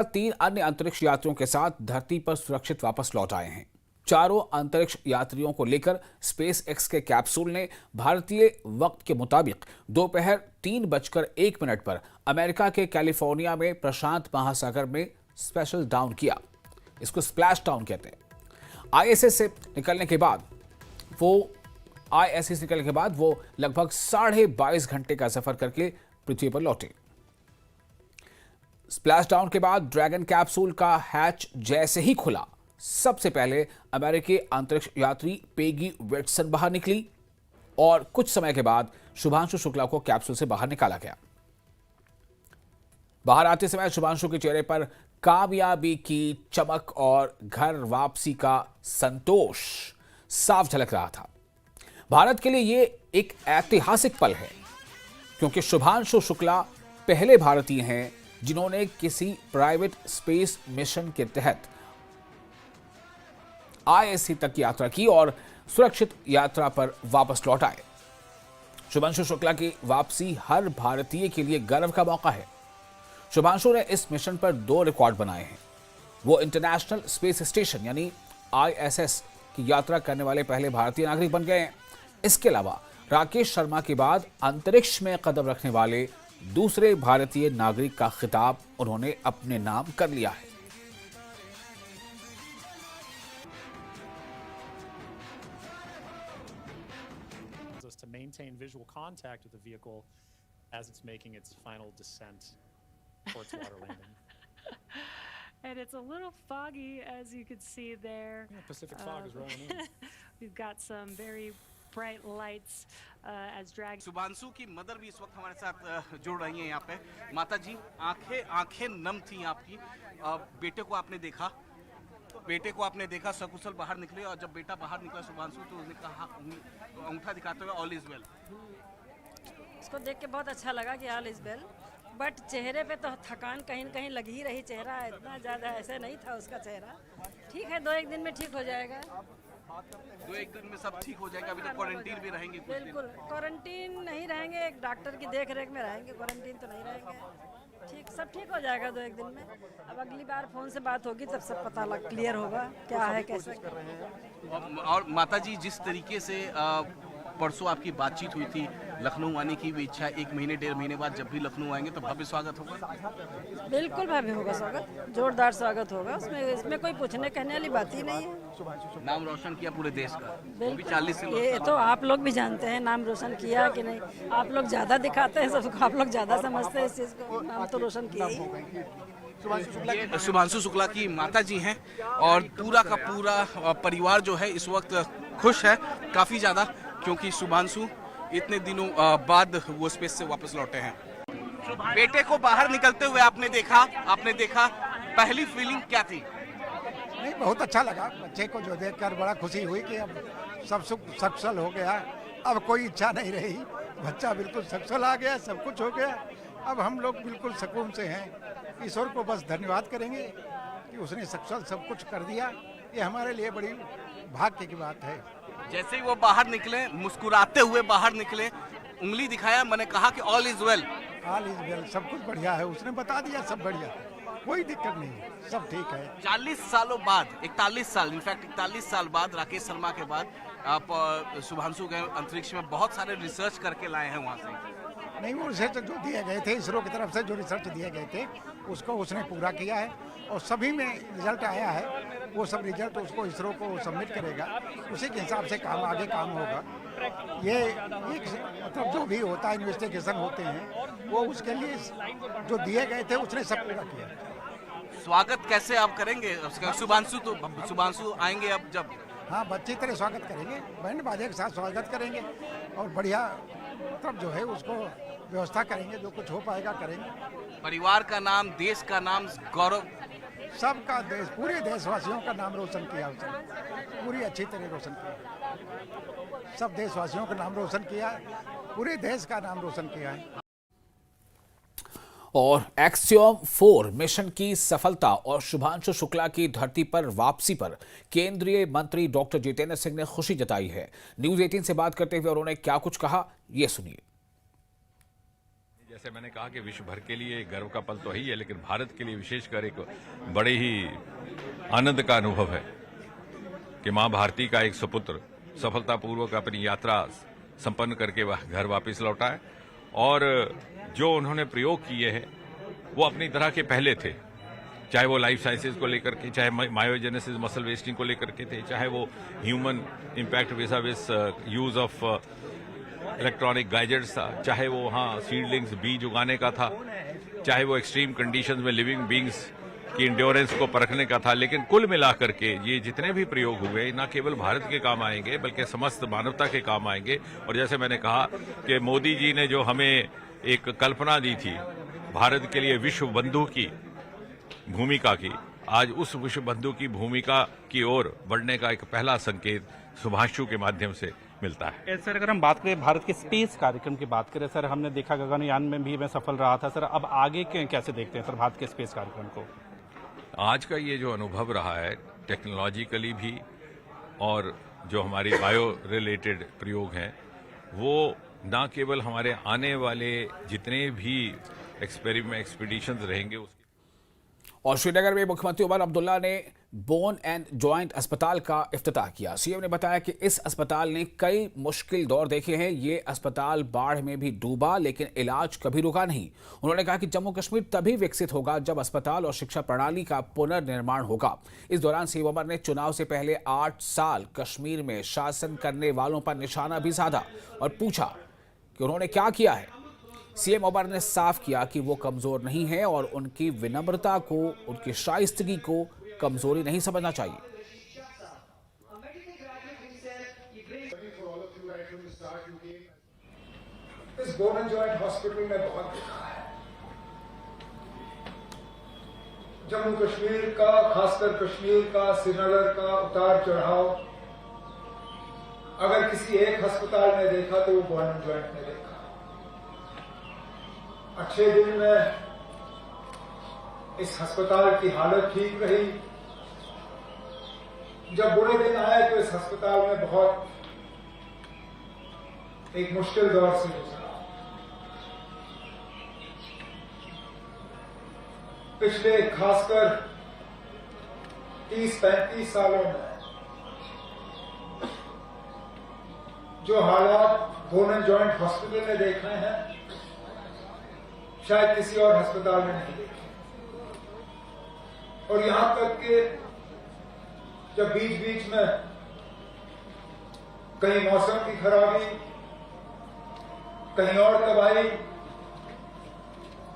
3 अन्य अंतरिक्ष यात्रियों के साथ धरती पर सुरक्षित वापस लौट आए हैं। चारों अंतरिक्ष यात्रियों को लेकर स्पेस एक्स के कैप्सूल ने भारतीय वक्त के मुताबिक दोपहर 3:01 पर अमेरिका के कैलिफोर्निया में प्रशांत महासागर में स्पेशल डाउन किया। इसको स्प्लैश डाउन कहते हैं। आईएसएस निकलने के बाद वो लगभग 22.5 घंटे का सफर करके पृथ्वी पर लौटे। स्प्लैश डाउन के बाद ड्रैगन कैप्सूल का हैच जैसे ही खुला, सबसे पहले अमेरिकी अंतरिक्ष यात्री पेगी वेटसन बाहर निकली और कुछ समय के बाद शुभांशु शुक्ला को कैप्सूल से बाहर निकाला गया। बाहर आते समय शुभांशु के चेहरे पर कामयाबी की चमक और घर वापसी का संतोष साफ झलक रहा था। भारत के लिए यह एक ऐतिहासिक पल है, क्योंकि शुभांशु शुक्ला पहले भारतीय हैं जिन्होंने किसी प्राइवेट स्पेस मिशन के तहत आईएससी तक की यात्रा की और सुरक्षित यात्रा पर वापस लौट आए। शुभांशु शुक्ला की वापसी हर भारतीय के लिए गर्व का मौका है। शुभांशु ने इस मिशन पर 2 रिकॉर्ड बनाए हैं। वो इंटरनेशनल स्पेस स्टेशन यानी आईएसएस की यात्रा करने वाले पहले भारतीय नागरिक बन गए हैं। इसके अलावा राकेश शर्मा के बाद अंतरिक्ष में कदम रखने वाले दूसरे भारतीय नागरिक का खिताब उन्होंने अपने नाम कर लिया है। To maintain visual contact with the vehicle as it's making its final descent towards water landing. And it's a little foggy, as you can see there. Yeah, Pacific fog is rolling in. We've got some very bright lights as drag. Shubhanshu की mother भी इस वक्त हमारे साथ जुड़ रही हैं यहाँ पे। माता जी, आंखें नम थी आपकी। बेटे को आपने देखा सकुशल बाहर निकले, और जब बेटा बाहर निकला शुभांशु तो उसने कहा अंगूठा दिखाते हुए ऑल इज वेल। इसको देख के बहुत अच्छा लगा कि ऑल इज वेल, बट चेहरे पे तो थकान कहीं न कहीं लग ही रही। चेहरा इतना ज़्यादा ऐसे नहीं था उसका चेहरा। ठीक है, 2-1 दिन में ठीक हो जाएगा। 2-1 दिन में सब ठीक हो जाएगा। अभी तो क्वारंटीन भी रहेंगे कुछ दिन। बिल्कुल क्वारंटीन नहीं रहेंगे, एक डॉक्टर की देख रेख में रहेंगे, क्वारंटीन तो नहीं रहेंगे। सब ठीक हो जाएगा 2-1 दिन में। अब अगली बार फोन से बात होगी तब सब पता क्लियर होगा क्या है कैसे। और माता जी, जिस तरीके से परसों आपकी बातचीत हुई थी, लखनऊ आने की भी इच्छा, 1 महीने 1.5 महीने बाद जब भी लखनऊ आएंगे तो भव्य स्वागत होगा। बिल्कुल भव्य होगा स्वागत, जोरदार स्वागत होगा। इसमें कोई पूछने कहने वाली बात ही नहीं है। नाम रोशन किया पूरे देश का, वो भी 40 से। ये तो आप लोग भी जानते हैं नाम रोशन किया कि नहीं। आप लोग ज्यादा दिखाते हैं सबको, आप लोग ज्यादा समझते हैं इस चीज को। नाम तो रोशन किया ही। शुभांशु शुक्ला की माता जी हैं और पूरा का पूरा परिवार जो है इस वक्त खुश है काफी ज्यादा, क्योंकि शुभांशु इतने दिनों बाद वो स्पेस से वापस लौटे हैं। बेटे को बाहर निकलते हुए आपने देखा, पहली फीलिंग क्या थी? नहीं, बहुत अच्छा लगा। बच्चे को जो देखकर बड़ा खुशी हुई कि अब सब सुख सफल हो गया। अब कोई इच्छा नहीं रही, बच्चा बिल्कुल सफल आ गया, सब कुछ हो गया। अब हम लोग बिल्कुल सुकून से हैं। ईश्वर को बस धन्यवाद करेंगे कि उसने सफल सब कुछ कर दिया। ये हमारे लिए बड़ी भाग्य की बात है। जैसे ही वो बाहर निकले, मुस्कुराते हुए बाहर निकले, उंगली दिखाया, मैंने कहा कि all is well. All is well, सब कुछ बढ़िया है। उसने बता दिया सब बढ़िया, कोई दिक्कत नहीं है, सब ठीक है। 40 सालों बाद, 41 साल बाद, राकेश शर्मा के बाद आप शुभांशु गए अंतरिक्ष में, बहुत सारे रिसर्च करके लाए हैं वहाँ से। नहीं, वो रिसर्च जो दिए गए थे इसरो की तरफ से, जो रिसर्च दिए गए थे उसको उसने पूरा किया है और सभी में रिजल्ट आया है। वो सब रिजल्ट उसको इसरो को सबमिट करेगा, उसी के हिसाब से आगे काम होगा। ये मतलब जो भी होता है, इन्वेस्टिगेशन होते हैं, वो उसके लिए जो दिए गए थे उसने सब पूरा किया। स्वागत कैसे आप करेंगे शुभांशु आएंगे अब जब? हाँ, अच्छी तरह स्वागत करेंगे, बैंड बाजे के साथ स्वागत करेंगे और बढ़िया मतलब जो है उसको व्यवस्था करेंगे, जो कुछ हो पाएगा करेंगे। परिवार का नाम, देश का नाम, गौरव सबका, देश, पूरे देशवासियों का नाम रोशन किया उसने, पूरी अच्छी तरह रोशन किया। सब देशवासियों का नाम रोशन किया, पूरे देश का नाम रोशन किया है। और एक्सियोम 4 मिशन की सफलता और शुभांशु शुक्ला की धरती पर वापसी पर केंद्रीय मंत्री डॉक्टर जितेंद्र सिंह ने खुशी जताई है। न्यूज़ 18 से बात करते हुए उन्होंने क्या कुछ कहा, ये सुनिए। जैसे मैंने कहा कि विश्व भर के लिए गर्व का पल तो ही है, लेकिन भारत के लिए विशेषकर एक बड़े ही आनंद का अनुभव है कि मां भारती का एक सुपुत्र सफलतापूर्वक अपनी यात्रा संपन्न करके वह घर वापस लौटा है। और जो उन्होंने प्रयोग किए हैं वो अपनी तरह के पहले थे, चाहे वो लाइफ साइंसेज को लेकर के, चाहे मायोजेनेसिस मसल वेस्टिंग को लेकर के थे, चाहे वो ह्यूमन इम्पैक्ट विस यूज ऑफ इलेक्ट्रॉनिक गैजेट्स था, चाहे वो वहाँ सीडलिंग्स बीज उगाने का था, चाहे वो एक्सट्रीम कंडीशंस में लिविंग बींग्स की इंड्योरेंस को परखने का था। लेकिन कुल मिलाकर के ये जितने भी प्रयोग हुए न केवल भारत के काम आएंगे बल्कि समस्त मानवता के काम आएंगे। और जैसे मैंने कहा कि मोदी जी ने जो हमें एक कल्पना दी थी भारत के लिए विश्व बंधु की भूमिका की, आज उस विश्व बंधु की भूमिका की ओर बढ़ने का एक पहला संकेत शुभांशु के माध्यम से मिलता है। सर अगर हम बात करें भारत के स्पेस कार्यक्रम की बात करें, सर हमने देखा गगनयान में भी मैं सफल रहा था। सर अब आगे कैसे देखते हैं सर भारत के स्पेस कार्यक्रम को? आज का ये जो अनुभव रहा है टेक्नोलॉजिकली भी और जो हमारी बायो रिलेटेड प्रयोग हैं वो न केवल हमारे आने वाले जितने भी एक्सपीडिशंस रहेंगे और श्रीनगर में मुख्यमंत्री उमर अब्दुल्ला ने बोन एंड जॉइंट अस्पताल का इफ्तिताह किया। सीएम ने बताया कि इस अस्पताल ने कई मुश्किल दौर देखे हैं। ये अस्पताल बाढ़ में भी डूबा लेकिन इलाज कभी रुका नहीं। उन्होंने कहा कि जम्मू कश्मीर तभी विकसित होगा जब अस्पताल और शिक्षा प्रणाली का पुनर्निर्माण होगा। इस दौरान सीएम उमर ने चुनाव से पहले 8 साल कश्मीर में शासन करने वालों पर निशाना भी साधा और पूछा कि उन्होंने क्या किया है। सीएम उमर ने साफ किया कि वो कमजोर नहीं है और उनकी विनम्रता को, उनकी शाइस्तगी को कमजोरी नहीं समझना चाहिए। इस बोन एंड जॉइंट हॉस्पिटल में बहुत देखा है। जम्मू कश्मीर का, खासकर कश्मीर का, श्रीनगर का उतार चढ़ाव अगर किसी एक अस्पताल में देखा तो वो बोन एंड जॉइंट में देखा। अच्छे दिन में इस अस्पताल की हालत ठीक रही, जब बुरे दिन आए तो इस अस्पताल में बहुत एक मुश्किल दौर से गुजरा। पिछले खासकर 30-35 सालों में जो हालात बोन एंड जॉइंट हॉस्पिटल में देखे हैं शायद किसी और अस्पताल में नहीं देखे। और यहां तक कि जब बीच बीच में कहीं मौसम की खराबी, कहीं और तबाही,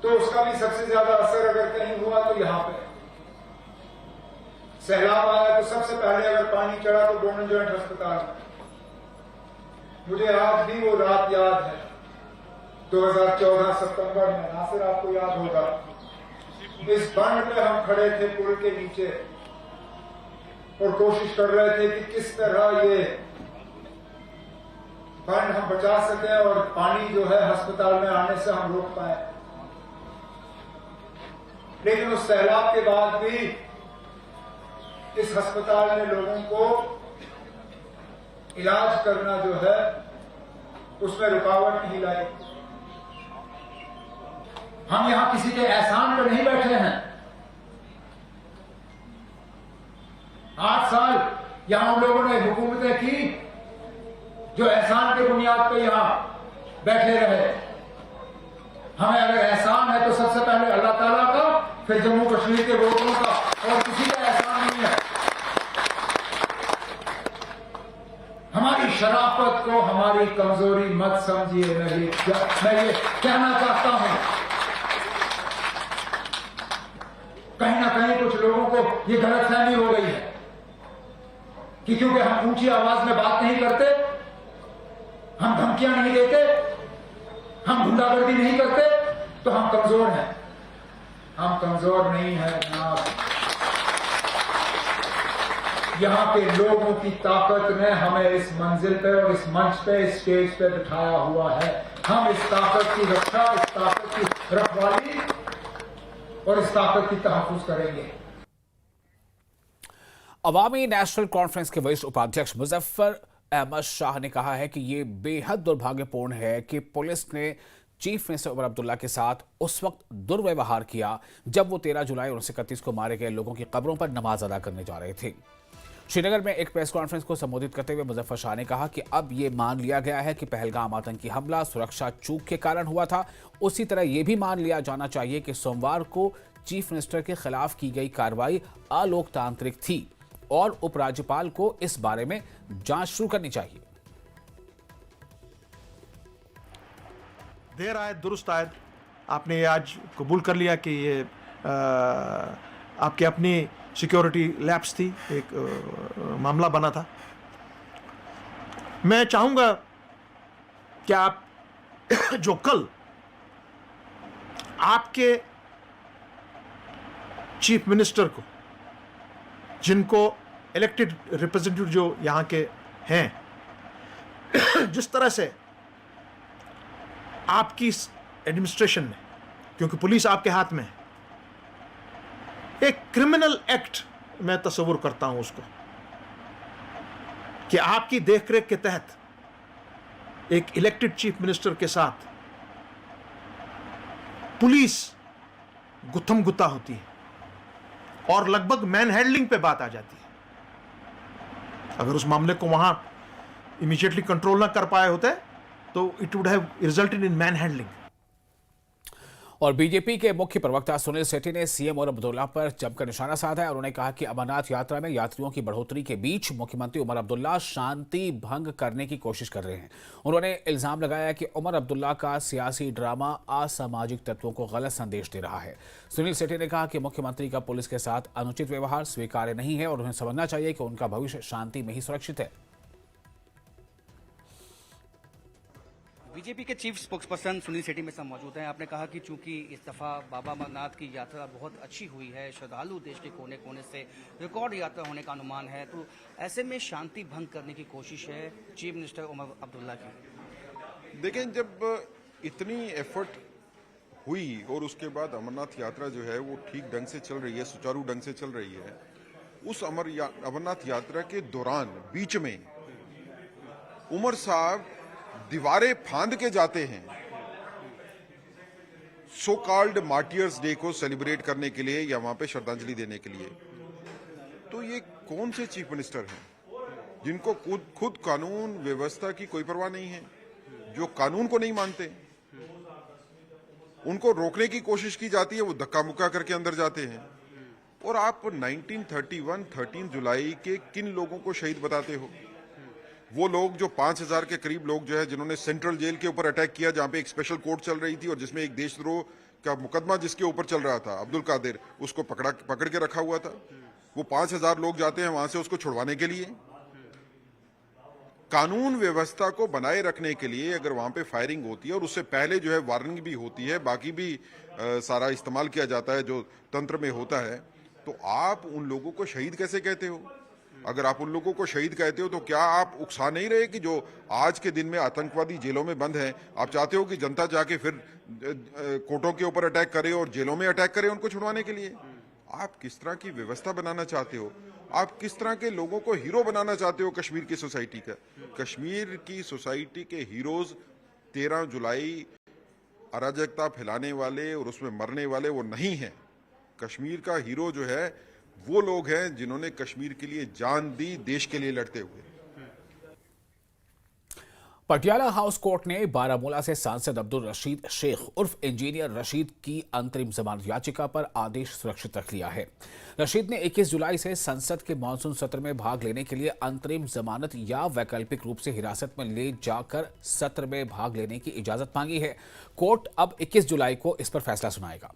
तो उसका भी सबसे ज्यादा असर अगर कहीं हुआ तो यहां पे सैलाब आया तो सबसे पहले अगर पानी चढ़ा तो बोन एंड जॉइंट अस्पताल में। मुझे आज भी वो रात याद है 2014 सितंबर में, नासिर आपको याद होगा, इस बंड पे हम खड़े थे पुल के नीचे और कोशिश कर रहे थे कि किस तरह ये बंड हम बचा सकें और पानी जो है अस्पताल में आने से हम रोक पाए। लेकिन उस सैलाब के बाद भी इस अस्पताल ने लोगों को इलाज करना जो है उसमें रुकावट नहीं लाई। हम यहां किसी के एहसान पर नहीं बैठे हैं। 8 साल यहां उन लोगों ने हुकूमतें की जो एहसान के बुनियाद पर यहां बैठे रहे। हमें अगर एहसान है तो सबसे पहले अल्लाह ताला का, फिर जम्मू कश्मीर के लोगों का, और किसी का एहसान नहीं है। हमारी शराफत को हमारी कमजोरी मत समझिए। मैं ये कहना चाहता हूं, कहीं ना कहीं कुछ लोगों को ये गलतफहमी हो गई है कि क्योंकि हम ऊंची आवाज में बात नहीं करते, हम धमकियां नहीं देते, हम गुंडागर्दी नहीं करते तो हम कमजोर हैं। हम कमजोर नहीं हैं जनाब। यहां के लोगों की ताकत ने हमें इस मंजिल पे और इस मंच पे, इस स्टेज पे बिठाया हुआ है। हम इस ताकत की रक्षा, इस ताकत की रखवाली और इस ताकत की तहफ़्फ़ुज़ करेंगे। अवामी नेशनल कॉन्फ्रेंस के वरिष्ठ उपाध्यक्ष मुजफ्फर अहमद शाह ने कहा है कि ये बेहद दुर्भाग्यपूर्ण है कि पुलिस ने चीफ मिनिस्टर उमर अब्दुल्ला के साथ उस वक्त दुर्व्यवहार किया जब वो 13 जुलाई 1931 को मारे गए लोगों की कब्रों पर नमाज अदा करने जा रहे थे। श्रीनगर में एक प्रेस कॉन्फ्रेंस को संबोधित करते हुए मुजफ्फर शाह ने कहा कि अब ये मान लिया गया है कि पहलगाम आतंकी हमला सुरक्षा चूक के कारण हुआ था। उसी तरह यह भी मान लिया जाना चाहिए कि सोमवार को चीफ मिनिस्टर के खिलाफ की गई कार्रवाई अलोकतांत्रिक थी और उपराज्यपाल को इस बारे में जांच शुरू करनी चाहिए। देर आए दुरुस्त आए, आपने ये आज कबूल कर लिया कि ये आपकी अपनी सिक्योरिटी लैप्स थी, एक मामला बना था। मैं चाहूंगा कि आप जो कल आपके चीफ मिनिस्टर को, जिनको इलेक्टेड रिप्रेजेंटेटिव जो यहां के हैं, जिस तरह से आपकी एडमिनिस्ट्रेशन ने, क्योंकि पुलिस आपके हाथ में है, एक क्रिमिनल एक्ट मैं तस्वुर करता हूं उसको, कि आपकी देखरेख के तहत एक इलेक्टेड चीफ मिनिस्टर के साथ पुलिस गुत्थम गुत्ता होती है और लगभग मैन हैंडलिंग पे बात आ जाती है। अगर उस मामले को वहां इमीडिएटली कंट्रोल ना कर पाए होते तो it would have resulted in man handling. और बीजेपी के मुख्य प्रवक्ता सुनील सेठी ने सीएम उमर अब्दुल्ला पर जमकर निशाना साधा है और उन्होंने कहा कि अमरनाथ यात्रा में यात्रियों की बढ़ोतरी के बीच मुख्यमंत्री उमर अब्दुल्ला शांति भंग करने की कोशिश कर रहे हैं। उन्होंने इल्जाम लगाया कि उमर अब्दुल्ला का सियासी ड्रामा असामाजिक तत्वों को गलत संदेश दे रहा है। सुनील सेठी ने कहा कि मुख्यमंत्री का पुलिस के साथ अनुचित व्यवहार स्वीकार्य नहीं है और उन्हें समझना चाहिए कि उनका भविष्य शांति में ही सुरक्षित है। बीजेपी के चीफ स्पोक्सपर्सन सुनील सेठी में सब मौजूद हैं। आपने कहा कि चूंकि इस दफा बाबा अमरनाथ की यात्रा बहुत अच्छी हुई है, श्रद्धालु देश के कोने कोने से रिकॉर्ड यात्रा होने का अनुमान है, तो ऐसे में शांति भंग करने की कोशिश है चीफ मिनिस्टर उमर अब्दुल्ला की। देखें, जब इतनी एफर्ट हुई और उसके बाद अमरनाथ यात्रा जो है वो ठीक ढंग से चल रही है, सुचारू ढंग से चल रही है, उस अमरनाथ यात्रा के दौरान बीच में उमर साहब दीवारें फांद के जाते हैं सो कॉल्ड मार्टियर्स डे को सेलिब्रेट करने के लिए या वहां पे श्रद्धांजलि देने के लिए। तो ये कौन से चीफ मिनिस्टर हैं जिनको खुद कानून व्यवस्था की कोई परवाह नहीं है, जो कानून को नहीं मानते? उनको रोकने की कोशिश की जाती है, वो धक्का मुक्का करके अंदर जाते हैं। और आप 1931 13 जुलाई के किन लोगों को शहीद बताते हो? वो लोग जो 5000 के करीब लोग जो है जिन्होंने सेंट्रल जेल के ऊपर अटैक किया, जहां पे एक स्पेशल कोर्ट चल रही थी और जिसमें एक देशद्रोह का मुकदमा जिसके ऊपर चल रहा था, अब्दुल कादिर, उसको पकड़ के रखा हुआ था। वो 5000 लोग जाते हैं वहां से उसको छुड़वाने के लिए। कानून व्यवस्था को बनाए रखने के लिए अगर वहां पे फायरिंग होती है और उससे पहले जो है वार्निंग भी होती है, बाकी भी सारा इस्तेमाल किया जाता है जो तंत्र में होता है, तो आप उन लोगों को शहीद कैसे कहते हो? अगर आप उन लोगों को शहीद कहते हो तो क्या आप उकसा नहीं रहे कि जो आज के दिन में आतंकवादी जेलों में बंद हैं, आप चाहते हो कि जनता जाके फिर कोर्टों के ऊपर अटैक करे और जेलों में अटैक करे उनको छुड़वाने के लिए? आप किस तरह की व्यवस्था बनाना चाहते हो? आप किस तरह के लोगों को हीरो बनाना चाहते हो कश्मीर की सोसाइटी का? कश्मीर की सोसाइटी के हीरोज 13 जुलाई अराजकता फैलाने वाले और उसमें मरने वाले वो नहीं हैं। कश्मीर का हीरो जो है वो लोग हैं जिन्होंने कश्मीर के लिए जान दी, देश के लिए लड़ते हुए। पटियाला हाउस कोर्ट ने बारामूला से सांसद अब्दुल रशीद शेख उर्फ इंजीनियर रशीद की अंतरिम जमानत याचिका पर आदेश सुरक्षित रख लिया है। रशीद ने 21 जुलाई से संसद के मानसून सत्र में भाग लेने के लिए अंतरिम जमानत या वैकल्पिक रूप से हिरासत में ले जाकर सत्र में भाग लेने की इजाजत मांगी है। कोर्ट अब 21 जुलाई को इस पर फैसला सुनाएगा।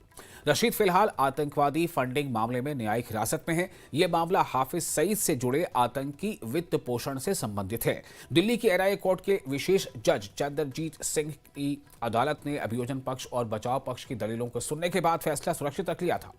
रशीद फिलहाल आतंकवादी फंडिंग मामले में न्यायिक हिरासत में है। यह मामला हाफिज सईद से जुड़े आतंकी वित्त पोषण से संबंधित है। दिल्ली की एनआईए कोर्ट के विशेष जज चंद्रजीत सिंह की अदालत ने अभियोजन पक्ष और बचाव पक्ष की दलीलों को सुनने के बाद फैसला सुरक्षित रख लिया था।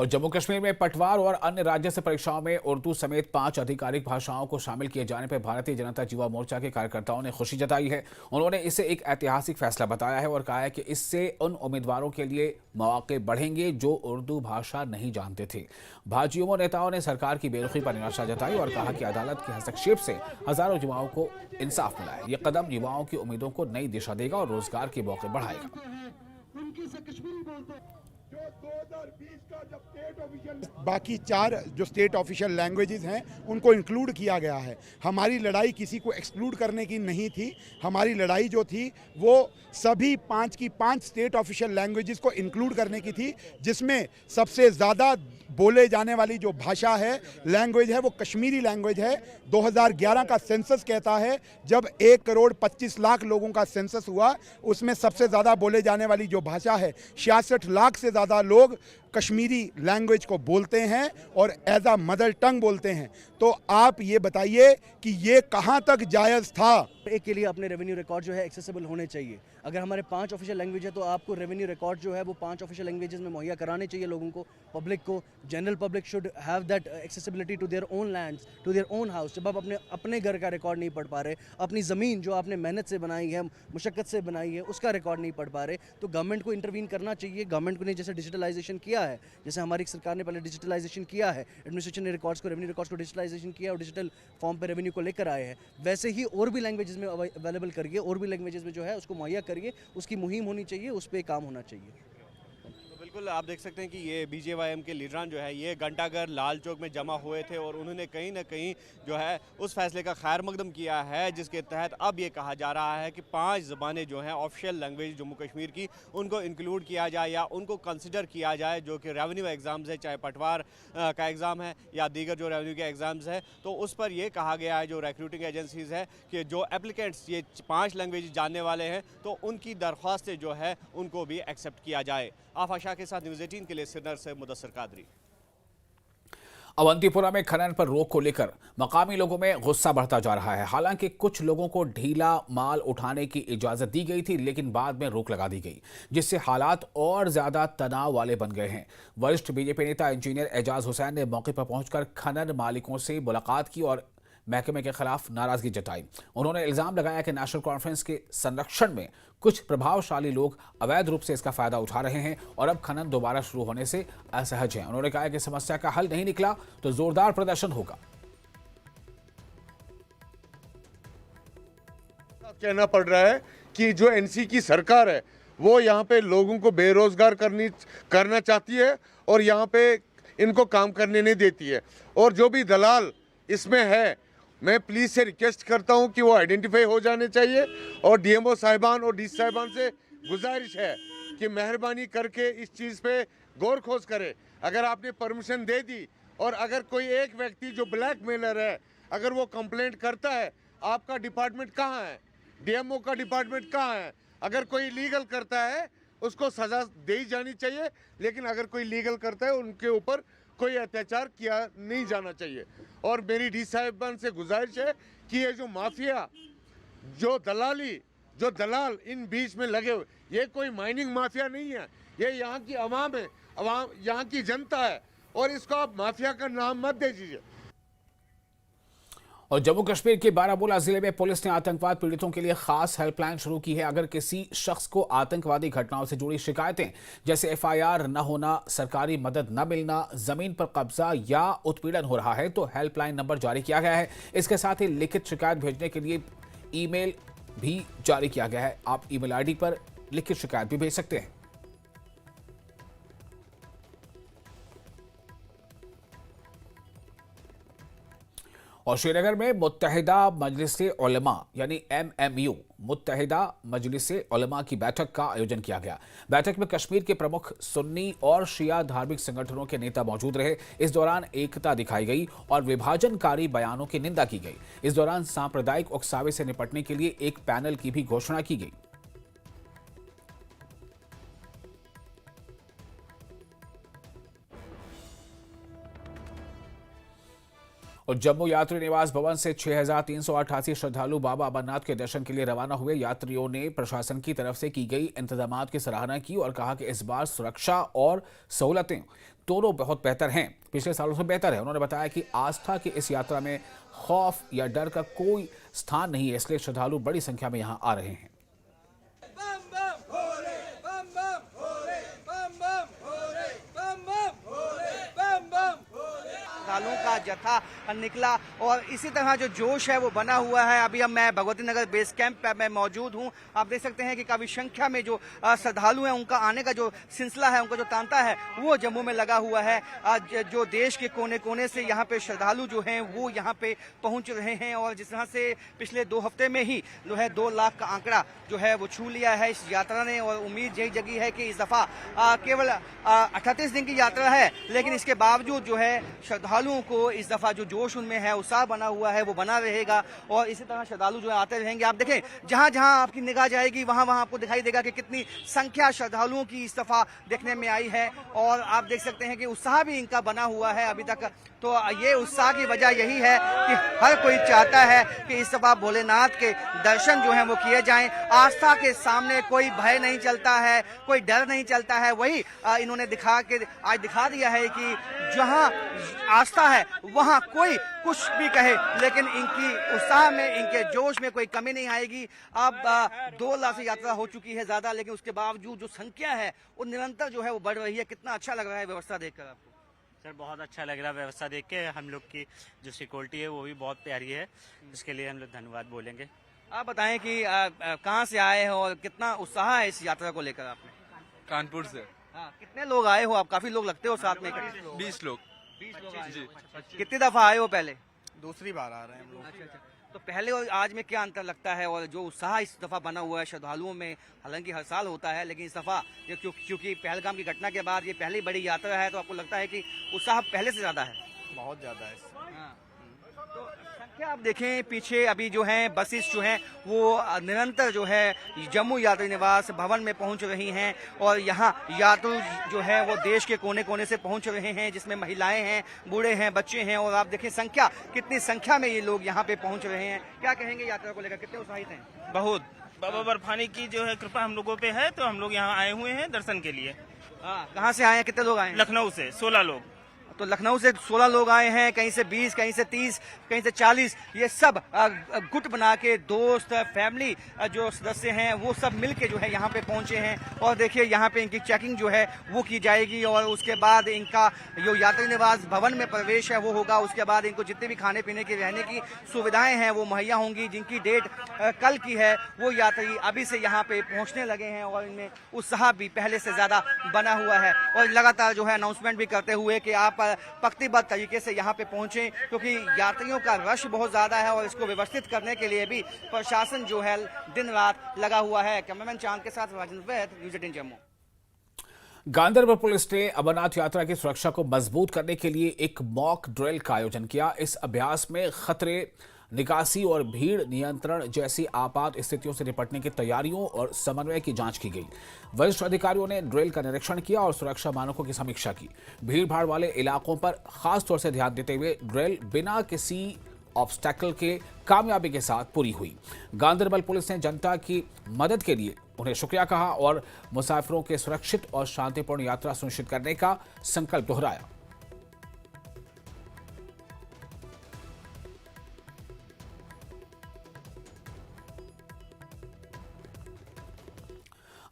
और जम्मू कश्मीर में पटवार और अन्य राज्य से परीक्षाओं में उर्दू समेत 5 आधिकारिक भाषाओं को शामिल किए जाने पर भारतीय जनता युवा मोर्चा के कार्यकर्ताओं ने खुशी जताई है। उन्होंने इसे एक ऐतिहासिक फैसला बताया है और कहा है कि इससे उन उम्मीदवारों के लिए मौके बढ़ेंगे जो उर्दू भाषा नहीं जानते थे। भाजयुमो नेताओं ने सरकार की बेरुखी पर निराशा जताई और कहा कि अदालत के हस्तक्षेप से हजारों युवाओं को इंसाफ मिला है। ये कदम युवाओं की उम्मीदों को नई दिशा देगा और रोजगार के मौके बढ़ाएगा। बाकी 4 जो स्टेट ऑफिशियल लैंग्वेजेस हैं उनको इंक्लूड किया गया है। हमारी लड़ाई किसी को एक्सक्लूड करने की नहीं थी। हमारी लड़ाई जो थी वो सभी 5 की 5 स्टेट ऑफिशियल लैंग्वेजेस को इंक्लूड करने की थी, जिसमें सबसे ज़्यादा बोले जाने वाली जो भाषा है, लैंग्वेज है, वो कश्मीरी लैंग्वेज है। 2011 का सेंसस कहता है जब 1 करोड़ 25 लाख लोगों का सेंसस हुआ, उसमें सबसे ज़्यादा बोले जाने वाली जो भाषा है, 66 लाख से ज़्यादा लोग कश्मीरी लैंग्वेज को बोलते हैं और एज अ मदर टंग बोलते हैं। तो आप ये बताइए कि ये कहाँ तक जायज़ था। एक के लिए अपने रेवेन्यू रिकॉर्ड जो है एक्सेसिबल होने चाहिए। अगर हमारे 5 ऑफिशियल लैंग्वेज है तो आपको रेवेन्यू रिकॉर्ड जो है वो 5 ऑफिशियल लैंग्वेजेस में मुहैया कराने चाहिए लोगों को, पब्लिक को। General public should have that accessibility to their own lands, to their own house. जब आप अपने घर का रिकॉर्ड नहीं पढ़ पा रहे, अपनी ज़मीन जो आपने मेहनत से बनाई है, मुशक्क़त से बनाई है, उसका रिकॉर्ड नहीं पढ़ पा रहे, तो गवर्नमेंट को इंटरवीन करना चाहिए। गवर्नमेंट ने जैसे डिजिटलाइजेशन किया है, जैसे हमारी सरकार ने पहले डिजिटलाइजेशन किया है, एडमिनिस्ट्रेशन ने रिकॉर्ड्स को, रेवेन्यू रिकॉर्ड्स को डिजिटलाइजेशन किया और डिजिटल फॉर्म पे रेवेन्यू को लेकर आए हैं, वैसे ही और भी लैंग्वेजेस में अवेलेबल करिए, और भी लैंग्वेजेस में जो है उसको मुहैया करिए। उसकी मुहिम होनी चाहिए, उस पर काम होना चाहिए। बिल्कुल, आप देख सकते हैं कि ये बीजेवाईएम के लीडरान जो है ये घंटाघर लाल चौक में जमा हुए थे और उन्होंने कहीं ना कहीं जो है उस फैसले का खैर मकदम किया है जिसके तहत अब ये कहा जा रहा है कि 5 ज़बानें जो हैं ऑफिशियल लैंग्वेज जम्मू कश्मीर की, उनको इंक्लूड किया जाए या उनको कंसिडर किया जाए, जो कि रेवेन्यू एग्ज़ाम्स है, चाहे पटवार का एग्ज़ाम है या दीगर जो रेवेन्यू के एग्ज़ाम्स है। तो उस पर यह कहा गया है जो रिक्रूटिंग एजेंसीज़ है कि जो एप्लीकेंट्स ये 5 लैंग्वेज जानने वाले हैं तो उनकी दरख्वास्तें जो है उनको भी एक्सेप्ट किया जाए। आफा शाह के साथ न्यूज़ 18 के लिए श्रीनगर से मुदस्सिर कादरी। अवंतीपुरा में खनन पर रोक को लेकर मकामी लोगों में गुस्सा बढ़ता जा रहा है। हालांकि कुछ लोगों को ढीला माल उठाने की इजाजत दी गई थी, लेकिन बाद में रोक लगा दी गई, जिससे हालात और ज्यादा तनाव वाले बन गए हैं। वरिष्ठ बीजेपी नेता इंजीनियर एजाज हुसैन ने मौके पर पहुंचकर खनन मालिकों से मुलाकात की और महकमे के खिलाफ नाराजगी जताई। उन्होंने इल्जाम लगाया कि नेशनल कॉन्फ्रेंस के संरक्षण में कुछ प्रभावशाली लोग अवैध रूप से इसका फायदा उठा रहे हैं और अब खनन दोबारा शुरू होने से असहज हैं। उन्होंने कहा कि समस्या का हल नहीं निकला तो जोरदार प्रदर्शन होगा। कहना पड़ रहा है कि जो एनसी की सरकार है वो यहाँ पे लोगों को बेरोजगार करना चाहती है और यहाँ पे इनको काम करने नहीं देती है। और जो भी दलाल इसमें है, मैं प्लीज़ से रिक्वेस्ट करता हूं कि वो आइडेंटिफाई हो जाने चाहिए और डीएमओ साहिबान और डीसी साहिबान से गुजारिश है कि मेहरबानी करके इस चीज़ पे गौर खोज करे। अगर आपने परमिशन दे दी और अगर कोई एक व्यक्ति जो ब्लैकमेलर है अगर वो कंप्लेंट करता है, आपका डिपार्टमेंट कहाँ है? डीएमओ का डिपार्टमेंट कहाँ है? अगर कोई लीगल करता है उसको सज़ा दी जानी चाहिए, लेकिन अगर कोई लीगल करता है उनके ऊपर कोई अत्याचार किया नहीं जाना चाहिए। और मेरी डी साहिबान से गुजारिश है कि ये जो माफिया, जो दलाल इन बीच में लगे हुए, ये कोई माइनिंग माफिया नहीं है, ये यहाँ की अवाम है, यहाँ की जनता है और इसको आप माफिया का नाम मत दे दीजिए। और जम्मू कश्मीर के बारामूला जिले में पुलिस ने आतंकवाद पीड़ितों के लिए खास हेल्पलाइन शुरू की है। अगर किसी शख्स को आतंकवादी घटनाओं से जुड़ी शिकायतें जैसे एफआईआर न होना, सरकारी मदद न मिलना, जमीन पर कब्जा या उत्पीड़न हो रहा है तो हेल्पलाइन नंबर जारी किया गया है। इसके साथ ही लिखित शिकायत भेजने के लिए ईमेल भी जारी किया गया है। आप ईमेल आईडी पर लिखित शिकायत भी भेज सकते हैं। और श्रीनगर में मुत्तहिदा मजलिस उलमा यानी MMU मुत्तहिदा मजलिस उलमा की बैठक का आयोजन किया गया। बैठक में कश्मीर के प्रमुख सुन्नी और शिया धार्मिक संगठनों के नेता मौजूद रहे। इस दौरान एकता दिखाई गई और विभाजनकारी बयानों की निंदा की गई। इस दौरान सांप्रदायिक उकसावे से निपटने के लिए एक पैनल की भी घोषणा की गई। और जम्मू यात्री निवास भवन से 6,388 श्रद्धालु बाबा अमरनाथ के दर्शन के लिए रवाना हुए। यात्रियों ने प्रशासन की तरफ से की गई इंतजामात की सराहना की और कहा कि इस बार सुरक्षा और सहूलतें दोनों बहुत बेहतर हैं, पिछले सालों से बेहतर है। उन्होंने बताया कि आस्था की इस यात्रा में खौफ या डर का कोई स्थान नहीं है, इसलिए श्रद्धालु बड़ी संख्या में यहाँ आ रहे हैं। श्रद्धालुओं का जत्था निकला और इसी तरह जो जोश है वो बना हुआ है। अभी अब मैं भगवती नगर बेस कैंप पे मैं मौजूद हूँ। आप देख सकते हैं कि काफ़ी संख्या में जो श्रद्धालु हैं उनका आने का जो सिलसिला है, उनका जो तांता है वो जम्मू में लगा हुआ है। आज जो देश के कोने कोने से यहाँ पे श्रद्धालु जो हैं वो यहाँ पे पहुँच रहे हैं और जिस तरह से पिछले 2 हफ्ते में ही जो है 2 लाख का आंकड़ा जो है वो छू लिया है इस यात्रा ने। और उम्मीद यही जगी है कि इस दफ़ा केवल 38 दिन की यात्रा है, लेकिन इसके बावजूद जो है श्रद्धालुओं को इस दफा जो जोश उनमें है, उत्साह बना हुआ है, वो बना रहेगा और इसी तरह श्रद्धालु जो है आते रहेंगे। आप देखें जहां जहां आपकी निगाह जाएगी वहां वहां आपको दिखाई देगा कि कितनी संख्या श्रद्धालुओं की इस दफा देखने में आई है और आप देख सकते हैं कि उत्साह भी इनका बना हुआ है अभी तक। तो ये उत्साह की वजह यही है कि हर कोई चाहता है कि इस दफा भोलेनाथ के दर्शन जो है वो किए जाएं। आस्था के सामने कोई भय नहीं चलता है, कोई डर नहीं चलता है। वही इन्होंने आज दिखा दिया है कि जहां आस्था है वहां कोई कुछ भी कहे, लेकिन इनकी उत्साह में, इनके जोश में कोई कमी नहीं आएगी। अब 2 लाख से यात्रा हो चुकी है ज्यादा, लेकिन उसके बावजूद जो संख्या है वो निरंतर जो है वो बढ़ रही है। कितना अच्छा लग रहा है व्यवस्था देखकर आपको? सर बहुत अच्छा लग रहा है व्यवस्था देख के। हम लोग की जो सिक्योरिटी है वो भी बहुत प्यारी है, इसके लिए हम लोग धन्यवाद बोलेंगे। आप बताएं कि कहाँ से आए हो और कितना उत्साह है इस यात्रा को लेकर आपने? कानपुर से। हाँ, कितने लोग आए हो आप? काफी लोग लगते हो साथ में। 20 लोग। 20 लोग आए जी। कितनी दफा आए हो पहले? दूसरी बार आ रहे हैं हम लोग। अच्छा। तो पहले और आज में क्या अंतर लगता है और जो उत्साह इस दफा बना हुआ है श्रद्धालुओं में? हालांकि हर साल होता है, लेकिन इस दफा क्योंकि पहलगाम की घटना के बाद ये पहली बड़ी यात्रा है, तो आपको लगता है कि उत्साह पहले से ज्यादा है? बहुत ज्यादा है। तो संख्या आप देखें पीछे अभी जो है बसेस जो हैं वो निरंतर जो है जम्मू यात्री निवास भवन में पहुंच रही हैं और यहाँ यात्रु जो है वो देश के कोने कोने से पहुंच रहे हैं, जिसमें महिलाएं हैं, बूढ़े हैं, बच्चे हैं। और आप देखें संख्या, कितनी संख्या में ये लोग यहाँ पे पहुंच रहे हैं। क्या कहेंगे यात्रा को लेकर, कितने उत्साहित हैं? बहुत। बाबा बर्फानी की जो है कृपा हम लोगों पे है, तो हम लोग यहाँ आए हुए हैं दर्शन के लिए। कहाँ से आए हैं? कितने लोग आए हैं? लखनऊ से 16 लोग। तो लखनऊ से 16 लोग आए हैं, कहीं से 20, कहीं से 30, कहीं से 40। ये सब गुट बना के दोस्त, फैमिली जो सदस्य हैं वो सब मिलके जो है यहाँ पे पहुंचे हैं। और देखिए यहाँ पे इनकी चेकिंग जो है वो की जाएगी और उसके बाद इनका जो यात्री निवास भवन में प्रवेश है वो होगा। उसके बाद इनको जितने भी खाने पीने की, रहने की सुविधाएं हैं वो मुहैया होंगी। जिनकी डेट कल की है वो यात्री अभी से यहाँ पे पहुँचने लगे हैं और इनमें उत्साह भी पहले से ज़्यादा बना हुआ है। और लगातार जो है अनाउंसमेंट भी करते हुए कि आप पंक्तिबद्ध तरीके से यहाँ पे पहुंचे, क्योंकि यात्रियों का रश बहुत ज्यादा है और इसको व्यवस्थित करने के लिए भी प्रशासन जो है दिन रात लगा हुआ है। कैमरामैन चांद के साथ राजेंद्र वैद, न्यूज़ 18 जम्मू। गांधरबल पुलिस ने अमरनाथ यात्रा की सुरक्षा को मजबूत करने के लिए एक मॉक ड्रिल का आयोजन किया। इस अभ्यास में खतरे, निकासी और भीड़ नियंत्रण जैसी आपात स्थितियों से निपटने की तैयारियों और समन्वय की जांच की गई। वरिष्ठ अधिकारियों ने ड्रिल का निरीक्षण किया और सुरक्षा मानकों की समीक्षा की। भीड़ भाड़ वाले इलाकों पर खास तौर से ध्यान देते हुए ड्रिल बिना किसी ऑब्स्टैकल के कामयाबी के साथ पूरी हुई। गांधरबल पुलिस ने जनता की मदद के लिए उन्हें शुक्रिया कहा और मुसाफिरों के सुरक्षित और शांतिपूर्ण यात्रा सुनिश्चित करने का संकल्प दोहराया।